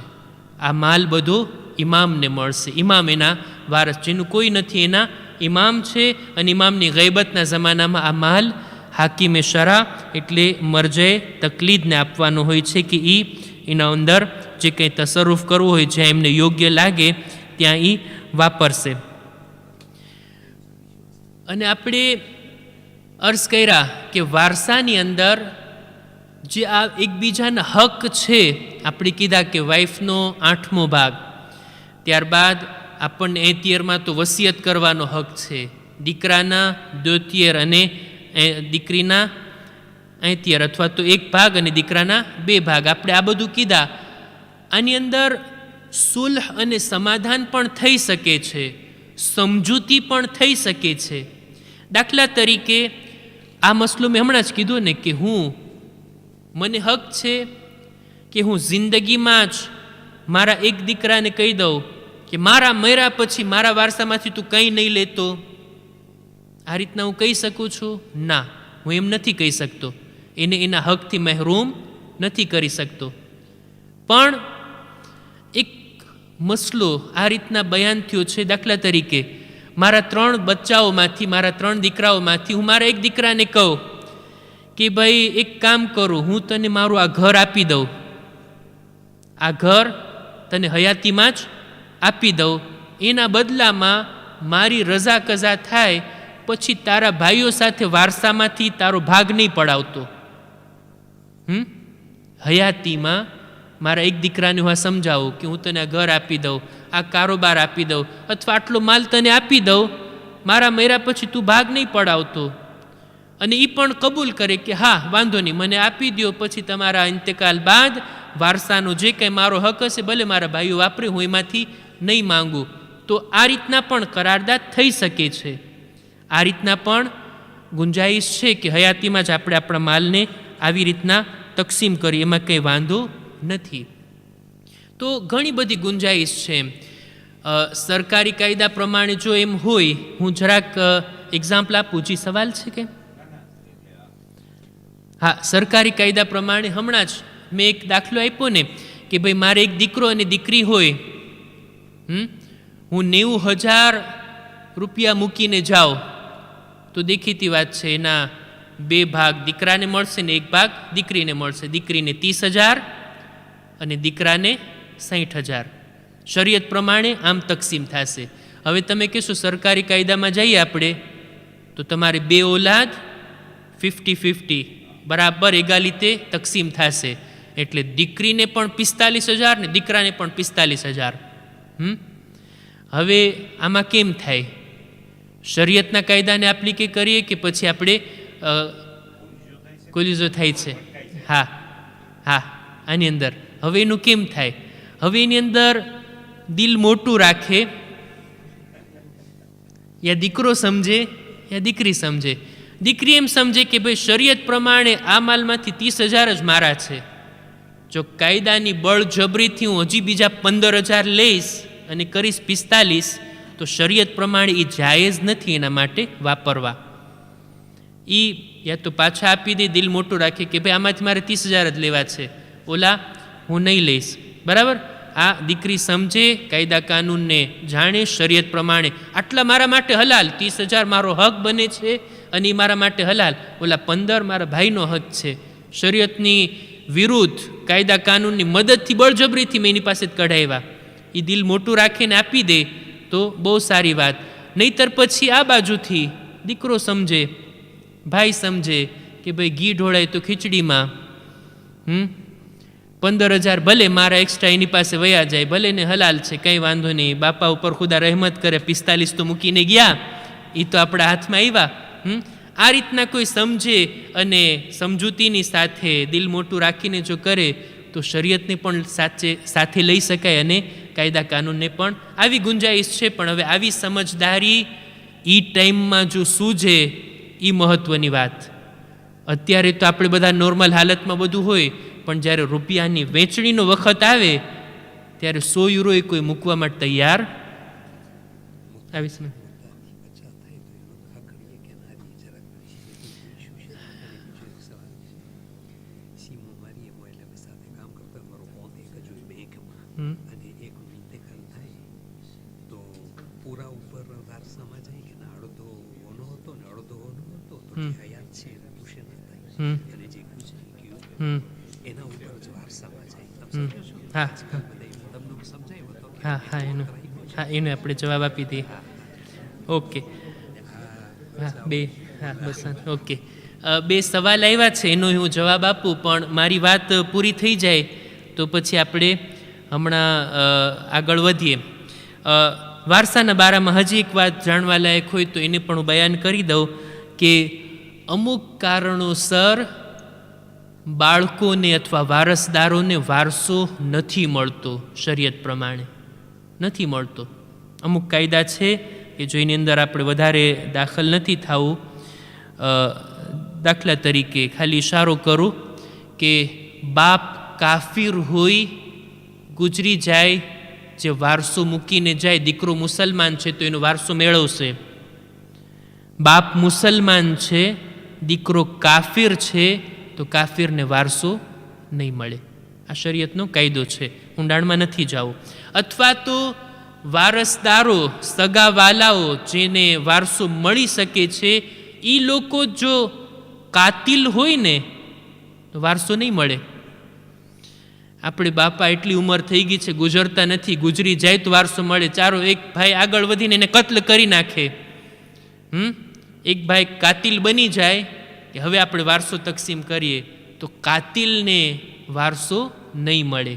આ માલ બધો ઇમામને મળશે. ઇમામ એના વારસ, જેનું કોઈ નથી એના ઇમામ છે. અને ઇમામની ગૈબતના જમાનામાં આ માલ હાકીમે શરા એટલે મરજે તકલીદને આપવાનો હોય છે કે એના અંદર જે કંઈ તસરુફ કરવો હોય, જ્યાં એમને યોગ્ય લાગે ત્યાં એ વાપરશે. અને આપણે અર્ઝ કર્યા કે વારસાની અંદર જે આ એકબીજાના હક છે, આપણે કીધા કે વાઈફનો 8મો ભાગ, ત્યારબાદ આપણને 1/3 તો વસિયત કરવાનો હક છે, દીકરાના 2/3 અને દીકરીના 1/3 અથવા તો 1 ભાગ અને દીકરાના 2 ભાગ. આપણે આ બધું કીધા. આની અંદર સુલહ અને સમાધાન પણ થઈ શકે છે, સમજૂતી પણ થઈ શકે છે. દાખલા તરીકે આ મસલો મેં હમણાં જ કીધું ને કે મને હક છે કે હું જિંદગીમાં જ મારા એક દીકરાને કહી દઉં કે મારા મર્યા પછી મારા વારસામાંથી તું કંઈ નહીં લેતો. આ રીતના હું કહી શકું છું? ના, હું એમ નથી કહી શકતો. એને એના હકથી મહેરૂમ નથી કરી શકતો. પણ એક મસલો આ રીતના બયાન થયો છે. દાખલા તરીકે મારા 3 બચ્ચાઓમાંથી, મારા 3 દીકરાઓમાંથી હું મારા એક દીકરાને કહું કે ભાઈ એક કામ કરું, હું તને મારું આ ઘર આપી દઉં, આ ઘર તને હયાતીમાં જ આપી દઉં, એના બદલામાં મારી રજા કજા થાય પછી તારા ભાઈઓ સાથે વારસામાંથી તારો ભાગ નહીં પડાવતો. હયાતીમાં મારા એક દીકરાને હું સમજાવું કે હું તને આ ઘર આપી દઉં, આ કારોબાર આપી દઉં, અથવા આટલો માલ તને આપી દઉં, મારા મર્યા પછી તું ભાગ નહીં પડાવતો. અને એ પણ કબૂલ કરે કે હા વાંધો નહીં, મને આપી દો, પછી તમારા ઇંતકાલ બાદ વારસાનો જે કંઈ મારો હક હશે ભલે મારા ભાઈઓ વાપરે, હું એમાંથી નહીં માંગુ. તો આ રીતના પણ કરારદાદ થઈ શકે છે. આ રીતના પણ ગુંજાઈશ છે કે હયાતીમાં જ આપણે આપણા માલને આવી રીતના તકસીમ કરીએ, એમાં કંઈ વાંધો નથી. તો ઘણી બધી ગુંજાઈશ છે. સરકારી કાયદા પ્રમાણે જો એમ હોય, હું જરાક એક્ઝામ્પલ આપું. જી સવાલ છે કે? હા, સરકારી કાયદા પ્રમાણે હમણાં જ મેં એક દાખલો આપ્યો ને કે ભાઈ મારે એક દીકરો અને દીકરી હોય, હું 90,000 રૂપિયા મૂકીને જાઉં તો દેખીતી વાત છે એના 2 ભાગ દીકરાને મળશે ને 1 ભાગ દીકરીને મળશે. દીકરીને 30,000 અને દીકરાને 60,000. શરિયત પ્રમાણે આમ તકસીમ થશે. હવે તમે કહેશો સરકારી કાયદામાં જઈએ આપણે તો તમારે 2 ઓલાદ 50-50 બરાબર એગાલીતે તકસીમ થશે. એટલે દીકરીને પણ 45,000 ને દીકરાને પણ 45,000. હવે આમાં કેમ થાય? શરિયતના કાયદાને એપ્લિકે કરીએ કે પછી આપણે કોલિઝો થાય છે? હા હા, આની અંદર હવે એનું કેમ થાય? હવે એની અંદર દિલ મોટું રાખે, યા દીકરો સમજે યા દીકરી સમજે. દીકરી એમ સમજે કે ભાઈ શરિયત પ્રમાણે આ માલમાંથી 30,000 જ મારા છે, જો કાયદાની બળજબરીથી હું હજી બીજા 15,000 લઈશ અને કરીશ 45, તો શરિયત પ્રમાણે એ જાયઝ નથી એના માટે વાપરવા. એ યા તો પાછા આપી દે, દિલ મોટું રાખે કે ભાઈ આમાંથી મારે 30,000 જ લેવા છે, ઓલા હું નહીં લઈશ. બરાબર? આ દીકરી સમજે, કાયદા કાનૂનને જાણે, શરિયત પ્રમાણે આટલા મારા માટે હલાલ, 30,000 મારો હક બને છે અને એ મારા માટે હલાલ, ઓલા 15 મારા ભાઈનો હક છે. શરિયતની વિરુદ્ધ કાયદા કાનૂનની મદદથી બળજબરીથી મેં એની પાસે જ કઢાવ્યા. એ દિલ મોટું રાખીને આપી દે તો બહુ સારી વાત. નહીતર પછી આ બાજુથી દીકરો સમજે, ભાઈ સમજે કે ભાઈ ઘી ઢોળાય તો ખીચડીમાં, 15,000 ભલે મારા એક્સ્ટ્રા એની પાસે વયા જાય, ભલે ને હલાલ છે, કંઈ વાંધો નહીં, બાપા ઉપર ખુદા રહેમત કરે, 45 તો મૂકીને ગયા, એ તો આપણા હાથમાં આવ્યા. આ રીતના કોઈ સમજે અને સમજૂતીની સાથે દિલ મોટું રાખીને જો કરે તો શરિયતને પણ સાથે લઈ શકાય અને કાયદા કાનૂનને પણ આવી ગુંજાઈશ છે. પણ હવે આવી સમજદારી એ ટાઈમમાં જો સૂઝે એ મહત્ત્વની વાત. અત્યારે તો આપણે બધા નોર્મલ હાલતમાં બધું હોય, પણ જ્યારે રૂપિયાની વેચણીનો વખત આવે ત્યારે 100 યુરો એ કોઈ મૂકવા માટે તૈયાર આવી સમય. એને આપણે જવાબ આપી દઈએ. ઓકે, હા 2, હા બસ ઓકે. બે સવાલ આવ્યા છે એનો હું જવાબ આપું, પણ મારી વાત પૂરી થઈ જાય તો પછી આપણે હમણાં આગળ વધીએ. વારસાના બારામાં હજી એક વાત જાણવા લાયક હોય તો એને પણ હું બયાન કરી દઉં કે અમુક કારણોસર બાળકોને અથવા વારસદારોને વારસો નથી મળતો, શરીયત પ્રમાણે નથી મળતો. અમુક કાયદા છે કે જો એની અંદર આપણે વધારે દાખલ નથી થવું. દાખલા તરીકે ખાલી ઇશારો કરું કે બાપ કાફિર હોય, ગુજરી જાય, જે વારસો મૂકીને જાય, દીકરો મુસલમાન છે તો એનો વારસો મેળવશે. બાપ મુસલમાન છે, દીકરો કાફિર છે તો કાફિરને વારસો નહીં મળે. આ શરીયતનો કાયદો છે, ઊંડાણમાં નથી જાવું. અથવા તો વારસદારો, સગાવાલાઓ જેને વારસો મળી શકે છે એ લોકો જો કાતિલ હોય ને તો વારસો નહીં મળે. આપણે બાપા એટલી ઉંમર થઈ ગઈ છે, ગુજરતા નથી, ગુજરી જાય તો વારસો મળે. ચારો એક ભાઈ આગળ વધીને એને કત્લ કરી નાખે, એક ભાઈ કાતિલ બની જાય કે હવે આપણે વારસો તકસીમ કરીએ તો કાતિલને વારસો નહીં મળે.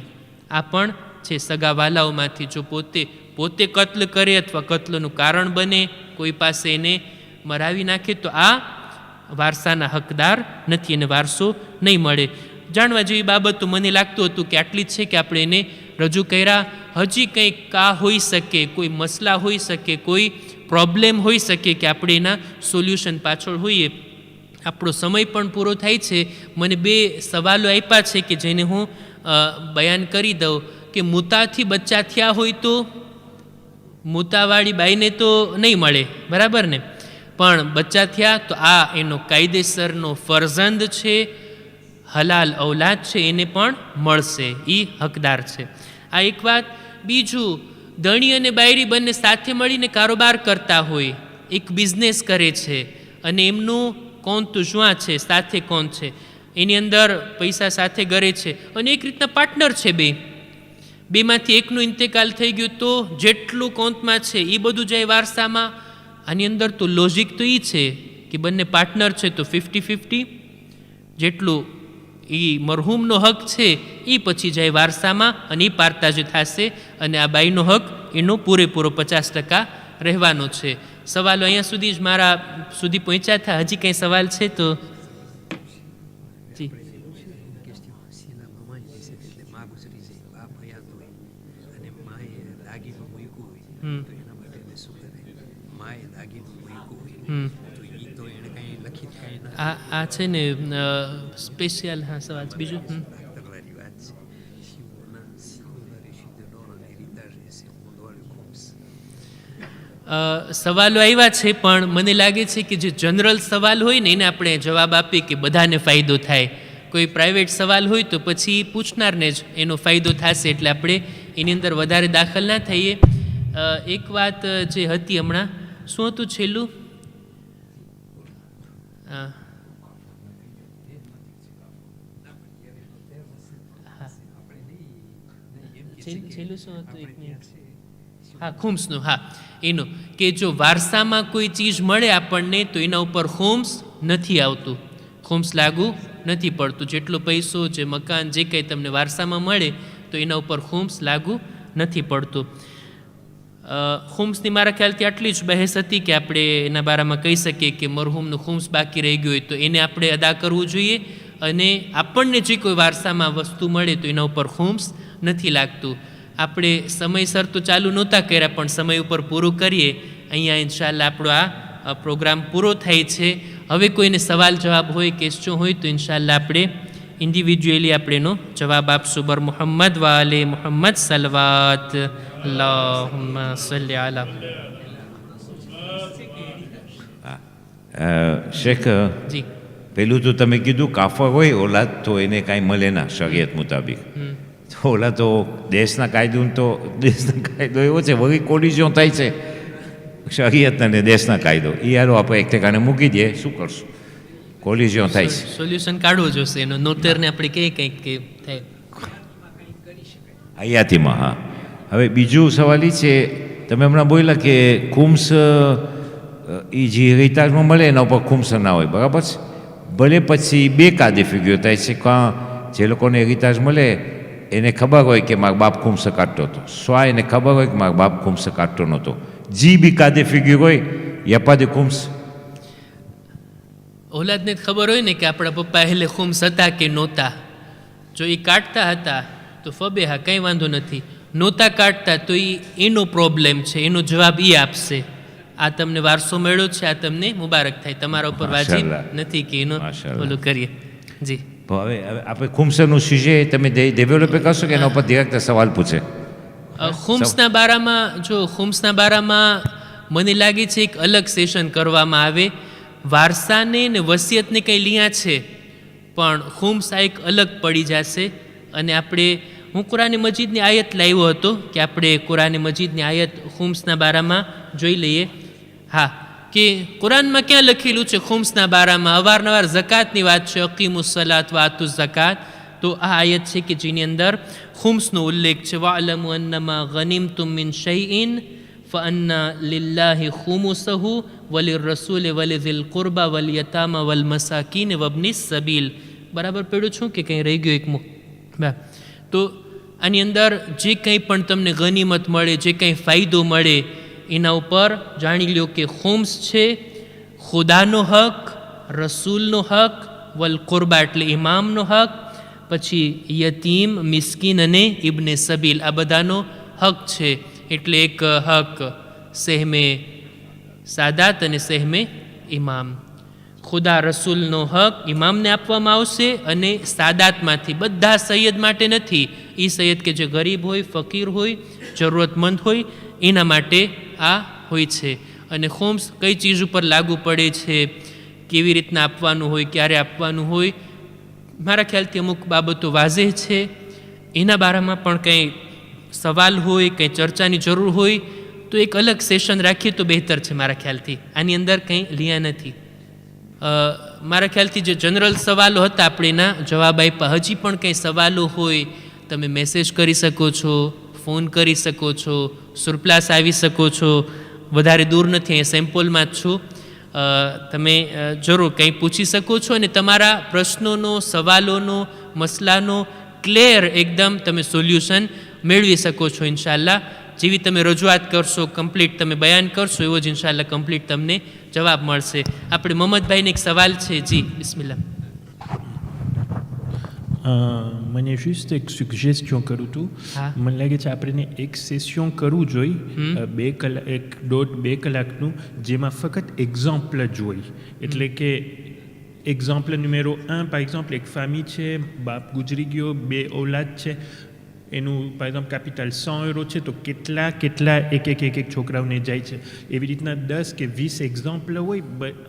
આ પણ છે સગાવાલાઓમાંથી જો પોતે કત્લ કરે અથવા કત્લનું કારણ બને, કોઈ પાસે એને મરાવી નાખે તો આ વારસાના હકદાર નથી, એને વારસો નહીં મળે. જાણવા જેવી બાબતો મને લાગતું હતું કે આટલી જ છે કે આપણે એને રજૂ કર્યા. હજી કંઈક કા હોઈ શકે, કોઈ મસલા હોઈ શકે, કોઈ પ્રોબ્લેમ હોઈ શકે કે આપણે એના સોલ્યુશન પાછળ હોઈએ. આપણો સમય પણ પૂરો થાય છે. મને બે સવાલો આપ્યા છે કે જેને હું બયાન કરી દઉં કે મૂતાથી બચ્ચા થયા હોય તો મૂતાવાળી બાઈને તો નહીં મળે, બરાબર ને, પણ બચ્ચા થયા તો આ એનો કાયદેસરનો ફરજંદ છે, હલાલ ઔલાદ છે, એને પણ મળશે, એ હકદાર છે. આ એક વાત. બીજું, ધણી અને બાયરી બંને સાથે મળીને કારોબાર કરતા હોય, એક બિઝનેસ કરે છે અને એમનું કોણ તો શું છે, સાથે કોણ છે, એની અંદર પૈસા સાથે કરે છે અને એક રીતના પાર્ટનર છે. બેમાંથી એકનું ઇન્તેકાલ થઈ ગયું તો જેટલું કોંતમાં છે એ બધું જાય વારસામાં. આની અંદર તો લોજિક તો એ છે કે બંને પાર્ટનર છે તો 50-50, જેટલું એ મરહૂમનો હક છે એ પછી જાય વારસામાં અને એ પારતા જ થશે અને આ બાઈનો હક એનો પૂરેપૂરો 50% રહેવાનો છે. સવાલો અહીંયા સુધી જ મારા સુધી પહોંચ્યા હતા. હજી કંઈ સવાલ છે તો જી. આ છે ને સ્પેશિયલ. હા, સવાલ બીજું. સવાલો આવ્યા છે પણ મને લાગે છે કે જે જનરલ સવાલ હોય ને એને આપણે જવાબ આપીએ કે બધાને ફાયદો થાય. કોઈ પ્રાઇવેટ સવાલ હોય તો પછી પૂછનારને જ એનો ફાયદો થશે, એટલે આપણે એની અંદર વધારે દાખલ ના થઈએ. એક વાત જે હતી હમણાં, શું હતું છેલ્લું? હા, છેલ્લું શું હતું? એક મિનિટ. હા, ખુમ્સનું. હા, એનું કે જો વારસામાં કોઈ ચીજ મળે આપણને તો એના ઉપર ખુમ્સ નથી આવતું, ખુમ્સ લાગુ નથી પડતું. જેટલો પૈસો, જે મકાન, જે કંઈ તમને વારસામાં મળે તો એના ઉપર ખુમ્સ લાગુ નથી પડતું. ખુમ્સની મારા ખ્યાલથી આટલી જ બહેસ હતી કે આપણે એના બારામાં કહી શકીએ કે મરહૂમનું ખુમ્સ બાકી રહી ગયું હોય તો એને આપણે અદા કરવું જોઈએ, અને આપણને જે કોઈ વારસામાં વસ્તુ મળે તો એના ઉપર ખુમ્સ નથી લાગતું. આપણે સમયસર તો ચાલુ નહોતા કર્યા પણ સમય ઉપર પૂરું કરીએ. અહીંયા ઇન્શાલ્લાહ આપણો આ પ્રોગ્રામ પૂરો થાય છે. હવે કોઈને સવાલ જવાબ હોય, ક્વેશ્ચન હોય તો ઇન્શાલ્લાહ આપણે ઇન્ડિવિજ્યુઅલી આપણે એનો જવાબ આપશું. બર મુહમ્મદ વાલે મુહમ્મદ સલવાત અલ્લાહુમ્મા સલ્લી અલા. શેખ જી, પેલું તો તમે કીધું કાફર હોય ઓલાદ તો એને કાંઈ મળે ના શરીયત મુતાબિક. ઓલા તો દેશના કાયદો એવો છે, વળી કોલિઝન થાય છે શરીયત અને દેશના કાયદો. એ યારો આપણે એક ઠેકાણે મૂકી દઈએ, શું કરશું? કોલિઝન થાય છે, સોલ્યુશન કાઢવો જોશે એનો. નોતરને આપણે કંઈક કે થાય હયાતીમાં. હા, હવે બીજું સવાલ એ છે, તમે હમણાં બોલ્યા કે ખુમ્સ એ જે રિતાજમાં મળે એના ઉપર ખુમ્સ ના હોય, બરાબર છે? ભલે પછી બે કાદે ફિગ્યુર થાય છે. કાં જે લોકોને હેરિટાજ મળે એને ખબર હોય કે મારો બાપ ખુમસ કાઢતો હતો, સ્વા એને ખબર હોય કે મારો બાપ ખુમસ કાઢતો નહોતો. જી બી કાદે ફિગ્યુર હોય યપાદે ખુમસ. ઓલાદને ખબર હોય ને કે આપણા પપ્પા એટલે ખુમ્સ હતા કે નહોતા. જો એ કાઢતા હતા તો ફબેહા કંઈ વાંધો નથી, નહોતા કાઢતા તો એનો પ્રોબ્લેમ છે, એનો જવાબ એ આપશે. આ તમને વારસો મળ્યો છે, આ તમને મુબારક થાય, તમારા ઉપર વાજિબ નથી કે એનો ઓલું કરીએ. જી હવે આપણે ખુમસનું સુજે તમે ડેવલપ કરશો કે એના ઉપર ડિરેક્ટ સવાલ પૂછે? ખુમ્સના બારામાં જો ખુમ્સના બારામાં મને લાગે છે એક અલગ સેશન કરવામાં આવે. વારસાને ને વસિયતને કંઈ લિયા છે પણ ખુમ્સ આ એક અલગ પડી જશે. અને આપણે હું કુરાને મજીદની આયત લાવ્યો હતો કે આપણે કુરાને મજીદની આયત ખુમ્સના બારામાં જોઈ લઈએ. હા, કે કુરાનમાં ક્યાં લખેલું છે ખુમ્સના બારામાં? અવારનવાર ઝકાતની વાત છે, અકીમુસ સલાત વ આતુઝ ઝકાત. તો આ આયત છે કે જેની અંદર ખુમ્સનો ઉલ્લેખ છે. વઅલમુ અન્નમા ગનિમતુમ મિન શૈઇન فأن لله خمسه وللرسول ولذي القربى واليتامى والمساكين وابن السبيل. બરાબર પડ્યું છું કે કંઈ રહી ગયું એક તો આની અંદર જે કંઈ પણ તમને ગનીમત મળે, જે કંઈ ફાયદો મળે એના ઉપર જાણી લ્યો કે ખુમ્સ છે. ખુદાનો હક, રસૂલનો હક, વલ કુરબા એટલે ઇમામનો હક, પછી યતીમ, મિસ્કીન અને ઇબ્ને સબીલ આ બધાનો હક છે. એટલે એક હક સહેમે સાદાત અને સહેમે ઇમામ. ખુદા રસૂલનો હક ઇમામને આપવામાં આવશે અને સાદાતમાંથી, બધા સૈયદ માટે નથી. એ સૈયદ કે જે ગરીબ હોય, ફકીર હોય, જરૂરતમંદ હોય એના માટે આ હોય છે. અને ખુમ્સ કઈ ચીજ ઉપર લાગુ પડે છે, કેવી રીતના આપવાનું હોય, ક્યારે આપવાનું હોય, મારા ખ્યાલથી અમુક બાબતો વાઝેહ છે. એના બારામાં પણ કંઈ સવાલ હોય, કંઈ ચર્ચાની જરૂર હોય તો એક અલગ સેશન રાખીએ તો બહેતર છે મારા ખ્યાલથી. આની અંદર કંઈ લિયા નથી. મારા ખ્યાલથી જે જનરલ સવાલો હતા આપણે એના જવાબ આપ્યા. હજી પણ કંઈ સવાલો હોય તમે મેસેજ કરી શકો છો, ફોન કરી શકો છો, સુરપ્લાસ આવી શકો છો. વધારે દૂર નથી, અહીં સેમ્પલમાં જ છું. તમે જરૂર કંઈ પૂછી શકો છો અને તમારા પ્રશ્નોનો, સવાલોનો, મસલાનો ક્લિયર એકદમ તમે સોલ્યુશન મેળવી શકો છો ઇન્શાલ્લાહ. જેવી તમે રજૂઆત કરશો, કમ્પ્લીટ તમે બયાન કરશો, એવો જ ઇન્શાલ્લાહ કમ્પ્લીટ તમને જવાબ મળશે. આપણે મોહમ્મદભાઈને એક સવાલ છે. જી બિસ્મિલ્લાહ. મને જસ્ટ એક સજેસ્શન કરું હતું. મને લાગે છે આપણે એક સેશન કરવું જોઈએ 1.5-2 કલાકનું, જેમાં ફક્ત એક્ઝામ્પલ જ હોય. એટલે કે એક્ઝામ્પલ નુમેરો 1 par exemple એક ફેમિલી છે, બાપ ગુજરી ગયો, 2 ઔલાદ છે, એનું par exemple capital 100 € છે, તો કેટલા એક છોકરાઓને જાય છે. એવી રીતના 10 કે 20 એક્ઝામ્પલ હોય.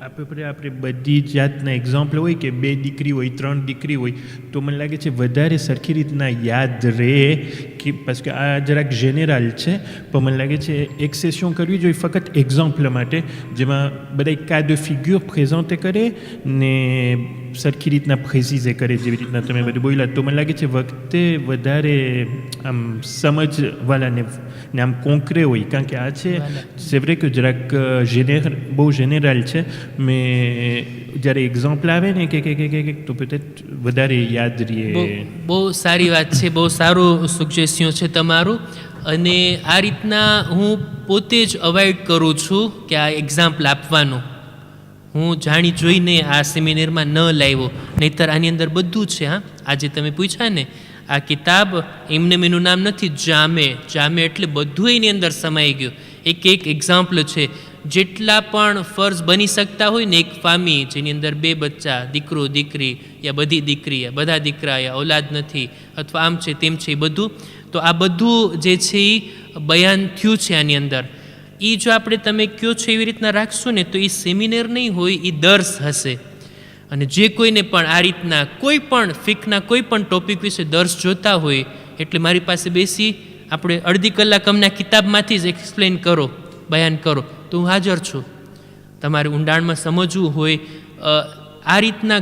આપણે બધી જાતના એક્ઝામ્પલ હોય કે 2 દીકરી હોય, 3 દીકરી હોય, તો મને લાગે છે વધારે સરખી રીતના યાદ રહે કે parce que આ જરાક જેનેરલ છે. પણ મને લાગે છે એક સેશન કરવી જોઈએ ફક્ત એક્ઝામ્પલ માટે, જેમાં બધા કા de figure પ્રેઝન્ટ કરે ને સરખી રીતના પ્રેસિઝે કરે, જેવી રીતના તમે બધું બોલ્યા. તો મને લાગે છે વખતે વધારે આમ સમજવાલાને ને આમ કોંકરે હોય. કારણ કે આ છે c'est vrai que જરાક બહુ જેનેરલ છે, મેં જ્યારે એક્ઝામ્પલ આવે ને કે તો peut-être વધારે યાદ રહે. બહુ સારી વાત છે, બહુ સારું સજેશન છે તમારું. અને આ રીતના હું પોતે જ અવોઇડ કરું છું કે આ એક્ઝામ્પલ આપવાનું. હું જાણી જોઈને આ સેમિનારમાં ન લાવ્યો, નહીંતર આની અંદર બધું છે. હા, આજે તમે પૂછ્યા ને, આ કિતાબ એમને એનું નામ નથી, જામે એટલે બધું એની અંદર સમાઈ ગયું. એક એક્ઝામ્પલ છે. જેટલા પણ ફર્જ બની શકતા હોય ને એક ફામી જેની અંદર 2 બચ્ચા, દીકરો દીકરી, યા બધી દીકરી, યા બધા દીકરા, યા ઔલાદ નથી, અથવા આમ છે તેમ છે, એ બધું. તો આ બધું જે છે એ બયાન થયું છે આની અંદર. એ જો આપણે તમે કહો છો એવી રીતના રાખશું ને તો એ સેમિનાર નહીં હોય, એ દર્સ હશે. અને જે કોઈને પણ આ રીતના કોઈ પણ ફિકના કોઈ પણ ટોપિક વિશે દર્સ જોતા હોય એટલે મારી પાસે બેસી આપણે અડધી કલાક અમને કિતાબમાંથી જ એક્સપ્લેન કરો, બયાન કરો, તો હું હાજર છું. તમારે ઊંડાણમાં સમજવું હોય, આ રીતના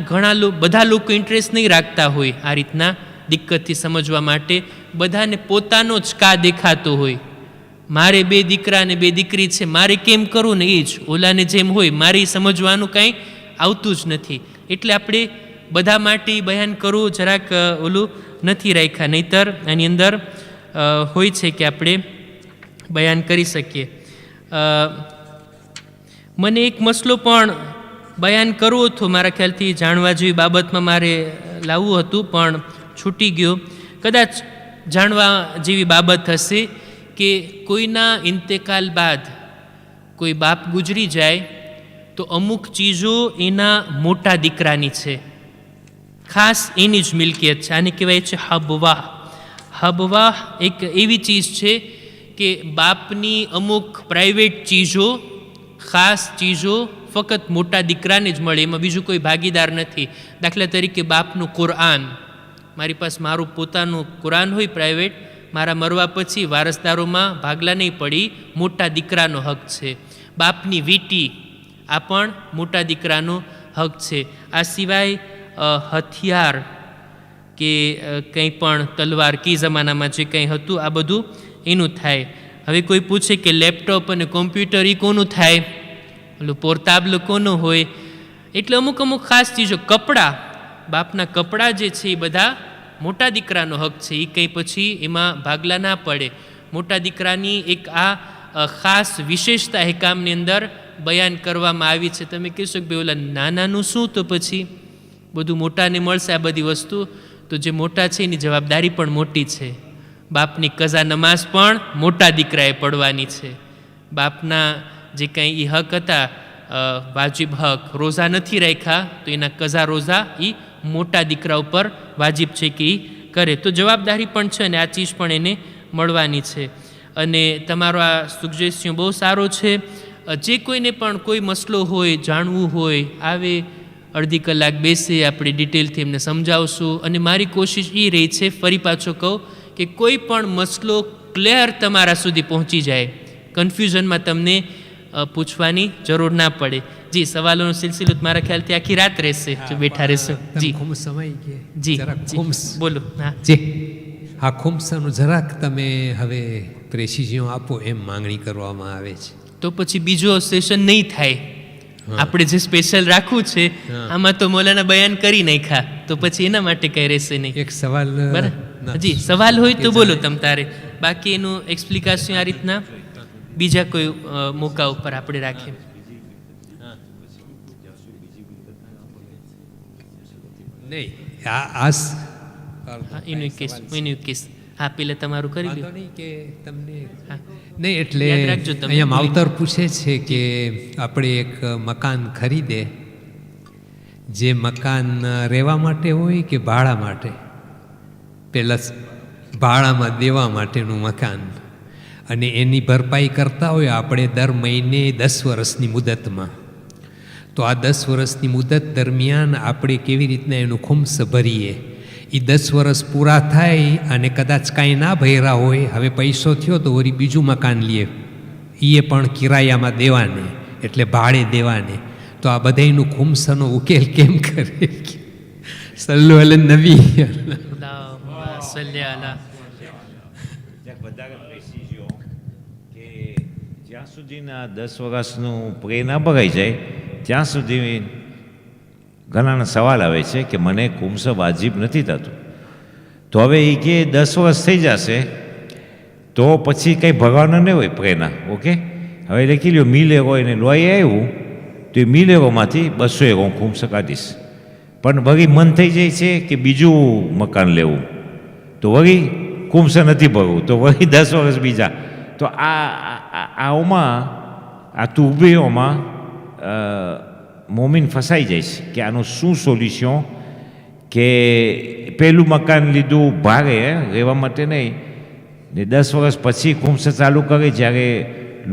બધા લોકો ઇન્ટરેસ્ટ નહીં રાખતા હોય આ રીતના દિક્કતથી સમજવા માટે. બધાને પોતાનો જ કા દેખાતો હોય. મારે 2 દીકરા ને 2 દીકરી છે, મારે કેમ કરવું ને એ જ ઓલાને જેમ હોય, મારે સમજવાનું કાંઈ આવતું જ નથી. એટલે આપણે બધા માટે બયાન કરવું જરાક ઓલું નથી રાખ્યા, નહીંતર આની અંદર હોય છે કે આપણે બયાન કરી શકીએ. મને એક મસલો પણ બયાન કરવો હતો, મારા ખ્યાલથી જાણવા જેવી બાબતમાં મારે લાવવું હતું પણ છૂટી ગયો. કદાચ જાણવા જેવી બાબત હશે કે કોઈના ઇન્તેકાલ બાદ કોઈ બાપ ગુજરી જાય તો અમુક ચીજો એના મોટા દીકરાની છે, ખાસ એની જ મિલકિયત છે. આને કહેવાય છે હબવાહ. હબવાહ એક એવી ચીજ છે કે બાપની અમુક પ્રાઇવેટ ચીજો, ખાસ ચીજો ફક્ત મોટા દીકરાને જ મળે, એમાં બીજું કોઈ ભાગીદાર નથી. દાખલા તરીકે બાપનું કુરઆન, મારી પાસે મારું પોતાનું કુરાન હોય પ્રાઇવેટ, મારા મરવા પછી વારસદારોમાં ભાગલા નહીં પડી, મોટા દીકરાનો હક છે. બાપની વીંટી, આ પણ મોટા દીકરાનો હક છે. આ સિવાય હથિયાર કે કંઈ પણ તલવાર કી જમાનામાં જે કંઈ હતું આ બધું એનું થાય. હવે કોઈ પૂછે કે લેપટોપ અને કોમ્પ્યુટર એ કોનું થાય, ઓલું પોર્તાબલ કોનું હોય? એટલે અમુક અમુક ખાસ ચીજો, કપડાં, બાપના કપડાં જે છે એ બધા મોટા દીકરાનો હક છે, એ કંઈ પછી એમાં ભાગલા ના પડે. મોટા દીકરાની એક આ ખાસ વિશેષતા હેકામની અંદર બયાન કરવામાં આવી છે. તમે કહેશો કે ભાઈ ઓલા નાનાનું શું, તો પછી બધું મોટાને મળશે આ બધી વસ્તુ, તો જે મોટા છે એની જવાબદારી પણ મોટી છે. બાપની કઝા નમાઝ પણ મોટા દીકરાએ પડવાની છે. બાપના જે કંઈ એ હક હતા, વાજિબ હક, રોઝા નથી રાખ્યા તો એના કઝા રોઝા એ મોટા દીકરા ઉપર વાજિબ છે કે એ કરે, તો જવાબદારી પણ છે અને આ ચીજ પણ એને મળવાની છે. અને તમારો આ સુજેસ્શન બહુ સારો છે. જે કોઈને પણ કોઈ મસલો હોય, જાણવું હોય, આવે, અડધી કલાક બેસે, આપણે ડિટેલથી એમને સમજાવશું. અને મારી કોશિશ એ રહી છે, ફરી પાછો કહું, કે કોઈ પણ મસલો ક્લિયર તમારા સુધી પહોંચી જાય, કન્ફ્યુઝનમાં તમને પૂછવાની જરૂર ના પડે. જી, સવાલોનો સિલસિલો મારા ખ્યાલથી આખી રાત રહેશે, જો બેઠા રહેશે. જી જી બોલો. હા જી, હા, ખુમ્સનું જરાક તમે હવે પ્રેસિઝન આપો એમ માંગણી કરવામાં આવે છે. તો પછી બીજો સેશન નહીં થાય. આપણે જે સ્પેશિયલ રાખવું છે આમાં તો મૌલાના બયાન કરી નાખ્યા, તો પછી એના માટે કઈ રહેશે નહીં. એક સવાલ જી, સવાલ હોય તો બોલો તમ તારે, બાકી એનું એક્સપ્લિકેશન આ રીતના બીજા કોઈ મોકા ઉપર આપણે રાખીએ. નહીં, એનું કેસ હા, પેલા તમારું કરી લો. નહીં કે તમને નહીં, એટલે અહીંયા માવતર પૂછે છે કે આપણે એક મકાન ખરીદે, જે મકાન રહેવા માટે હોય કે ભાડા માટે? પહેલાં ભાડામાં દેવા માટેનું મકાન, અને એની ભરપાઈ કરતા હોય આપણે દર મહિને 10 વર્ષની મુદતમાં. તો આ 10 વર્ષની મુદત દરમિયાન આપણે કેવી રીતના એનું ખુમ્સ ભરીએ? એ 10 વર્ષ પૂરા થાય અને કદાચ કાંઈ ના ભર્યા હોય, હવે પૈસો થયો તો વળી બીજું મકાન લઈએ, એ પણ કિરાયામાં દેવાને, એટલે ભાડે દેવાને. તો આ બધાયનું ખુમ્સનો ઉકેલ કેમ કરે? સલ્લુ અલ નબી. જ્યાં સુધીના 10 વર્ષનું પ્રે ના ભરાઈ જાય ત્યાં સુધી ઘણાના સવાલ આવે છે કે મને ખુમ્સ વાજિબ નથી થતું. તો હવે એ કે 10 વર્ષ થઈ જશે તો પછી કંઈ ભરવાના નહીં હોય પ્રેના. ઓકે, હવે લખી લ્યો 1000 € એને લોહી આવ્યું તો એ 1000 € 200 € ખુમ્સ કાઢીશ. પણ વળી મન થઈ જાય છે કે બીજું મકાન લેવું, તો વળી ખુમ્સ નથી ભરવું, તો વળી 10 વર્ષ બીજા. તો આમાં આ તુબીઓમાં મોમીન ફસાઈ જાય છે કે આનું શું સોલ્યુશન, કે પહેલું મકાન લીધું ભારે રહેવા માટે નહીં, ને 10 વર્ષ પછી ખુમ્સ ચાલુ કરે, જ્યારે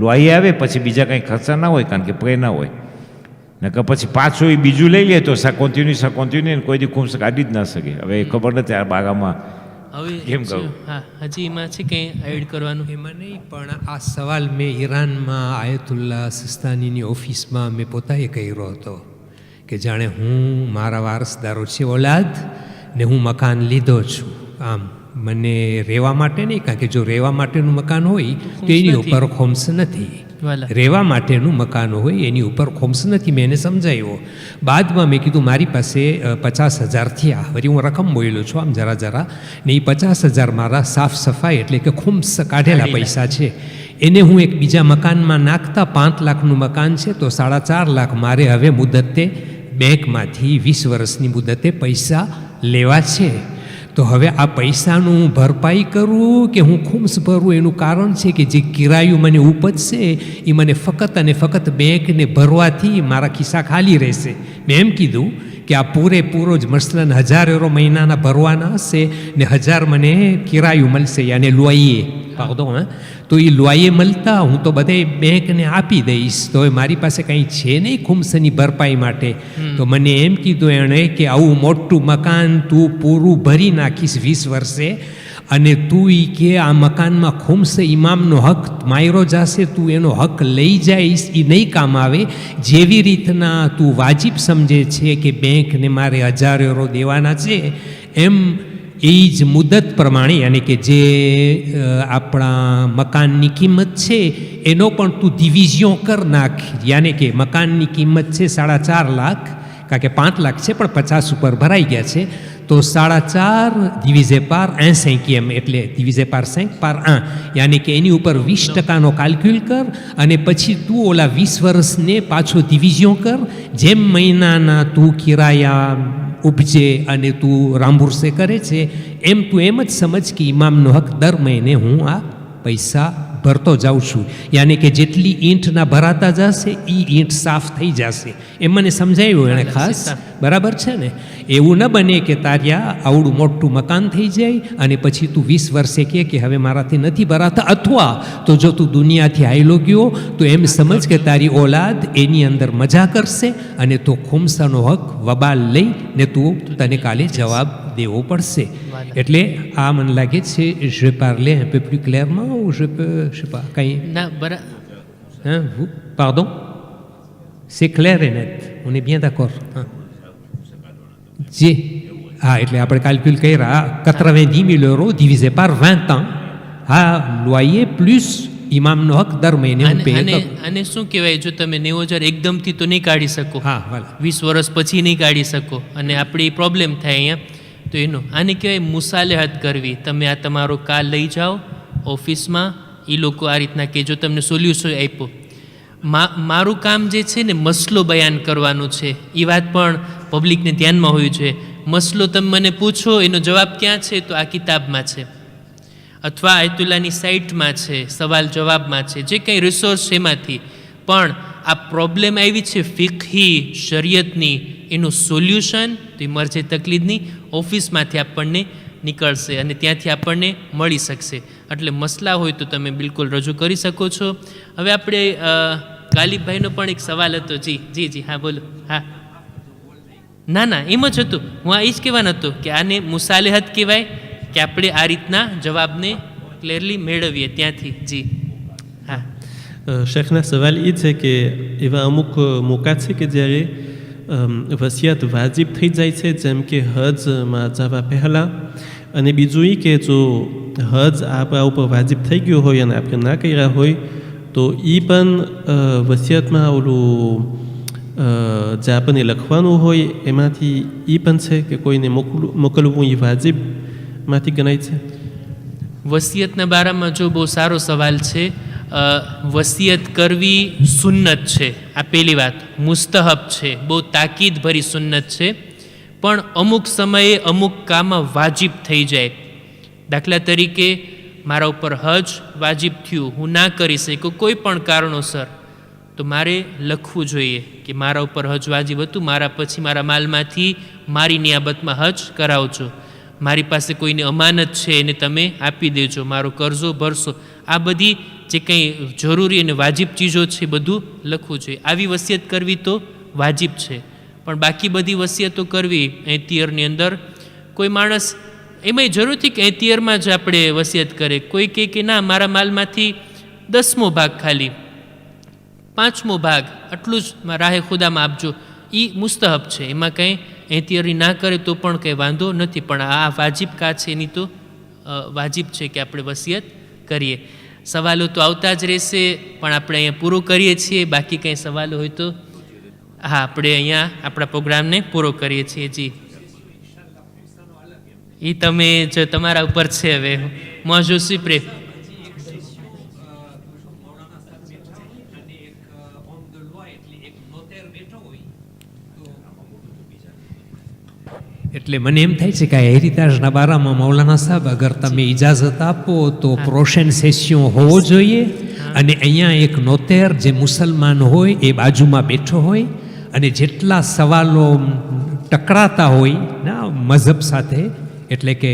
લોહી આવે પછી બીજા કંઈ ખર્ચા ના હોય, કારણ કે પ્રે ના હોય. નકર પછી પાછું એ બીજું લઈ લે તો કોન્ટિન્યુ કોઈ દી ખુમ્સ કાઢી જ ના શકે. હવે ખબર નથી આ બાગામાં હવે કેમ કહું. હા, હજી એમાં છે કંઈ એડ કરવાનું? એમાં નહીં, પણ આ સવાલ મેં ઈરાનમાં આયતુલ્લા સિસ્તાનીની ઓફિસમાં મેં પોતાએ કર્યો હતો કે જાણે હું, મારા વારસદારો છે ઓલાદ, ને હું મકાન લીધો છું, આમ મને રહેવા માટે નહીં, કારણ કે જો રહેવા માટેનું મકાન હોય તો એની ઉપર ખુમ્સ નથી. વાલા. રહેવા માટેનું મકાન હોય એની ઉપર ખોમ્સ નથી. મેં એને સમજાવ્યો. બાદમાં મેં કીધું મારી પાસે 50,000 થયા. વળી હું રકમ બોલ્યો છું આમ જરા ને એ 50,000 મારા સાફ સફાઈ એટલે કે ખોમ્સ કાઢેલા પૈસા છે. એને હું એક બીજા મકાનમાં નાખતા 5 લાખનું મકાન છે તો 4.5 લાખ મારે હવે મુદતે બેંકમાંથી 20 વર્ષની મુદતે પૈસા લેવા છે. તો હવે આ પૈસાનું ભરપાઈ કરું કે હું ખુમ્સ ભરું એનું કારણ છે કે જે કિરાયું મને ઉપજશે એ મને ફક્ત અને ફક્ત બેંકને ભરવાથી મારા ખિસ્સા ખાલી રહેશે. મેં એમ કીધું કે આ પૂરેપૂરો જ મસલન 1,000 € મહિનાના ભરવાના હશે ને 1,000 મને કિરાયું મળશે યાને લોઈએ પાડો તો એ લોઈએ મળતા હું તો બધે બેંકને આપી દઈશ. તો હવે મારી પાસે કંઈ છે નહીં ખુમ્સની ભરપાઈ માટે. તો મને એમ કીધું એણે કે આવું મોટું મકાન તું પૂરું ભરી નાખીશ 20 વર્ષે અને તું એ કે આ મકાનમાં ખુમ્સ ઇમામનો હક માયરો જશે, તું એનો હક લઈ જઈશ એ નહીં કામ આવે. જેવી રીતના તું વાજિબ સમજે છે કે બેંકને મારે 1,000 € દેવાના છે એમ એ જ મુદત પ્રમાણે યાની કે જે આપણા મકાનની કિંમત છે એનો પણ તું ડિવિઝન કર નાખ. યાને કે મકાનની કિંમત છે 4.5 લાખ કારણ કે 5 લાખ છે પણ 50 ઉપર ભરાઈ ગયા છે તો 4.5 ડિવિઝે પાર 5 એટલે ડિવિઝે પાર 5 પાર 1 યાની કે એની ઉપર 20% કાલ્ક્યુલ કર અને પછી તું ઓલા 20 વર્ષને પાછો ડિવિઝન કર. જેમ મહિનાના તું કિરાયા ઉપજે અને તું રામબુરસે કરે છે એમ તું એમ જ સમજ કે ઇમામનો હક દર મહિને હું આ પૈસા ભરતો જાઉં છું. યાની કે જેટલી ઈંટના ભરાતા જશે એ ઈંટ સાફ થઈ જશે એમ મને સમજાવ્યું એણે ખાસ. બરાબર છે ને? એવું ન બને કે તાર્યા આવડું મોટું મકાન થઈ જાય અને પછી તું 20 વર્ષે કે હવે મારાથી નથી ભરાતા અથવા તો જો તું દુનિયાથી હાયલો ગયો તો એમ સમજ કે તારી ઓલાદ એની અંદર મજા કરશે અને તો ખુમ્સાનો હક વબાલ લઈ ને તું તને કાલે જવાબ દેવો પડશે. એટલે આ મને લાગે છે je parlais un peu plus clairement ou je peux je sais pas કંઈ ના hein vous pardon c'est clair et net on est bien d'accord જી હા એટલે આપણે કાલ્ક્યુલ કર્યા 90,000 € divisé par 20 ans હા લોyer plus ઇમામનો હક દર મહિને હું પે કરું. આને શું કહેવાય જો તમે 90,000 એકદમથી તો નહીં કાઢી શકો. હા વાલા 20 વર્ષ પછી નહીં કાઢી શકો અને આપણી પ્રોબ્લેમ થાય અહીંયા તો એનો આને કહેવાય મુસાલેહત કરવી. તમે આ તમારો કાર લઈ જાઓ ઓફિસમાં એ લોકો આ રીતના કે જો તમને સોલ્યુશન આપ્યો. મારું કામ જે છે ને મસલો બયાન કરવાનું છે એ વાત પણ પબ્લિકને ધ્યાનમાં હોવી જોઈએ. મસલો તમે મને પૂછો એનો જવાબ ક્યાં છે તો આ કિતાબમાં છે અથવા આયતુલ્લાની સાઇટમાં છે, સવાલ જવાબમાં છે, જે કંઈ રિસોર્સ છે એમાંથી. પણ આ પ્રોબ્લેમ આવી છે ફિકહી શરિયતની એનું સોલ્યુશન તો એ મરજે તકલીદની ઓફિસમાંથી આપણને નીકળશે અને ત્યાંથી આપણને મળી શકશે. એટલે મસલા હોય તો તમે બિલકુલ રજૂ કરી શકો છો. હવે આપણે ગાલિબભાઈનો પણ એક સવાલ હતો. જી હા બોલો. હા ના એમ જ હતું. હું આ એ જ કહેવાનો હતો કે આને મુસાલેહત કહેવાય કે આપણે આ રીતના જવાબને ક્લિયરલી મેળવીએ ત્યાંથી. જી હા શેખના સવાલ એ છે કે એવા અમુક મોકા છે કે જ્યારે વસિયત વાજિબ થઈ જાય છે જેમ કે હજમાં જવા પહેલાં અને બીજું એ કે જો હજ આપણા ઉપર વાજિબ થઈ ગયો હોય અને આપણે ના કર્યા હોય તો એ પણ વસિયતમાં ઓલું જે આપણને લખવાનું હોય એમાંથી એ પણ છે કે કોઈને મોકલવું એ વાજિબમાંથી ગણાય છે. વસિયતના બારામાં જો બહુ સારો સવાલ છે. વસિયત કરવી સુન્નત છે, આ પહેલી વાત. મુસ્તહબ છે, બહુ તાકીદ ભરી સુન્નત છે. પણ અમુક સમયે અમુક કામ વાજિબ થઈ જાય. દાખલા તરીકે મારા ઉપર હજ વાજિબ થયું, હું ના કરી શકું કોઈ પણ કારણોસર, તો મારે લખવું જોઈએ કે મારા ઉપર હજ વાજિબ હતું, મારા પછી મારા માલમાંથી મારી નિયાબતમાં હજ કરાવજો. મારી પાસે કોઈની અમાનત છે એને તમે આપી દેજો, મારો કરજો ભરશો. આ બધી જે કંઈ જરૂરી અને વાજિબ ચીજો છે બધું લખવું જોઈએ. આવી વસિયત કરવી તો વાજિબ છે. પણ બાકી બધી વસિયતો કરવી એંતિયરની અંદર કોઈ માણસ એમાંય જરૂર નથી કે એંતિયરમાં જ આપણે વસિયત કરે. કોઈ કહે કે ના મારા માલમાંથી 10મો ભાગ ખાલી 5મો ભાગ આટલું જ રાહે ખુદામાં આપજો, એ મુસ્તહબ છે. એમાં કંઈ એંતિયરી ના કરે તો પણ કંઈ વાંધો નથી. પણ આ વાજિબ કા છે એની તો વાજિબ છે કે આપણે વસિયત કરીએ. સવાલો તો આવતા જ રહેશે, પણ આપણે અહીંયા પૂરું કરીએ છીએ. બાકી કંઈ સવાલો હોય તો હા, આપણે અહીંયા આપણા પ્રોગ્રામને પૂરો કરીએ છીએ. જી, એ તમે જો તમારા ઉપર છે. હવે મોજો સિપ્રે એટલે મને એમ થાય છે કે આ હેરિતાજના બારામાં મૌલાના સાહેબ, અગર તમે ઇજાઝત આપો તો પ્રોશન સેસ્યો હોવો જોઈએ. અને અહીંયા એક નોતેર જે મુસલમાન હોય એ બાજુમાં બેઠો હોય, અને જેટલા સવાલો ટકરાતા હોય ના મઝહબ સાથે, એટલે કે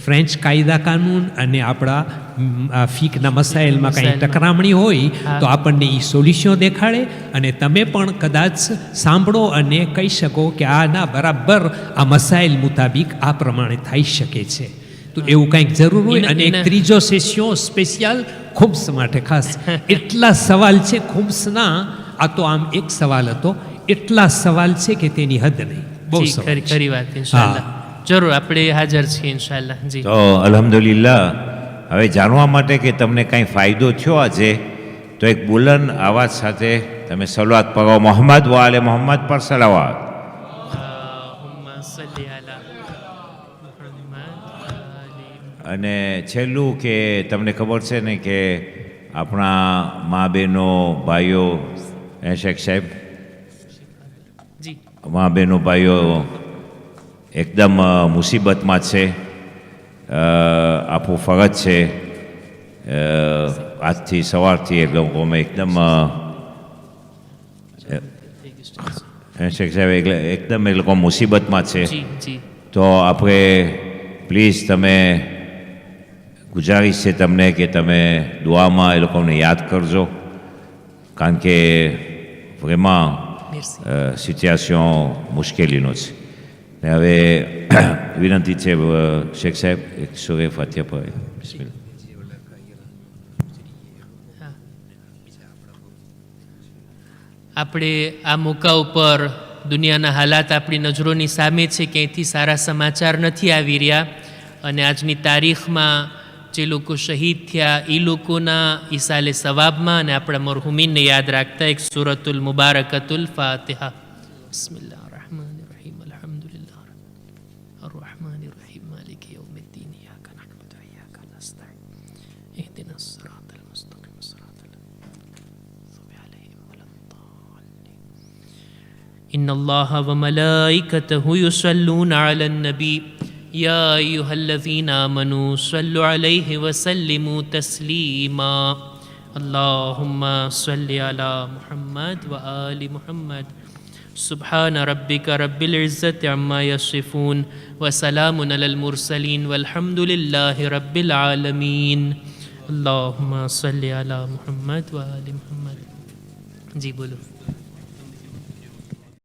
ફ્રેન્ચ કાયદા કાનૂન અને આપણા ફીકના મસાઇલમાં કાંઈ ટકરામણી હોય તો આપણને એ સોલ્યુશન દેખાડે, અને તમે પણ કદાચ સાંભળો અને કહી શકો કે આ ના બરાબર આ મસાઇલ મુતાબિક આ પ્રમાણે થઈ શકે છે. તો એવું કંઈક જરૂર હોય. અને એક ત્રીજો સેસ્યો સ્પેશિયલ ખુબ્સ માટે ખાસ. એટલા સવાલ છે ખુબ્સના, આ તો આમ એક સવાલ હતો, એટલા સવાલ છે કે તેની હદ નહીં. બહુ ખરી વાત. ઇન્શાલ્લાહ જરૂર આપણે હાજર છીએ ઇન્શાલ્લાહ. જી, તો અલ્હમ્દુલિલ્લાહ. હવે જાણવા માટે કે તમને કાંઈ ફાયદો થયો આજે, તો એક બુલંદ અવાજ સાથે તમે સલાવત પઢો. મોહમ્મદ વ આલે મોહમ્મદ પર સલાવત. અને છેલ્લું કે તમને ખબર છે ને કે આપણા મા બહેનો ભાઈઓ, શેખ સાહેબ, જી, મા બહેનો ભાઈઓ એકદમ મુસીબતમાં છે. આપણું ફરજ છે આજથી સવારથી એ લોકોમાં એકદમ શેખ સાહેબ એકદમ એ લોકો મુસીબતમાં છે. તો આપણે પ્લીઝ તમે ગુજારિશ છે તમને કે તમે દુઆમાં એ લોકોને યાદ કરજો, કારણ કે vraiment સિચ્યુએશન મુશ્કેલીનો છે. ને હવે વિનંતી છે શેખ સાહેબ એક સૂરે ફાતિહા પઢે. બિસ્મિલ્લાહ. આપણે આ મોકા ઉપર દુનિયાના હાલાત આપણી નજરોની સામે છે, ક્યાંયથી સારા સમાચાર નથી આવી રહ્યા. અને આજની તારીખમાં જે લોકો શહીદ થયા એ લોકોના ઈસાલે સવાબમાં અને આપણા મરહુમીનને યાદ રાખતા એક સૂરતુલ મુબારકતુલ ફાતિહા. બિસ્મિલ્લાહ الرحمن الرحيم الحمد لله الرحمن الرحيم مالك يوم الدين إياك نعبد وإياك نستعين اهدنا الصراط المستقيم صراط المغضوب عليهم ولا الضالين إن الله وملائكته يصلون على النبي يا أيها الذين آمنوا صلوا عليه وسلموا تسليما اللهم صل على محمد وآل محمد سبحان ربك رب العزة عما يصفون وسلام على المرسلين والحمد لله رب العالمين اللهم صل على محمد وآل محمد. जी बोलो.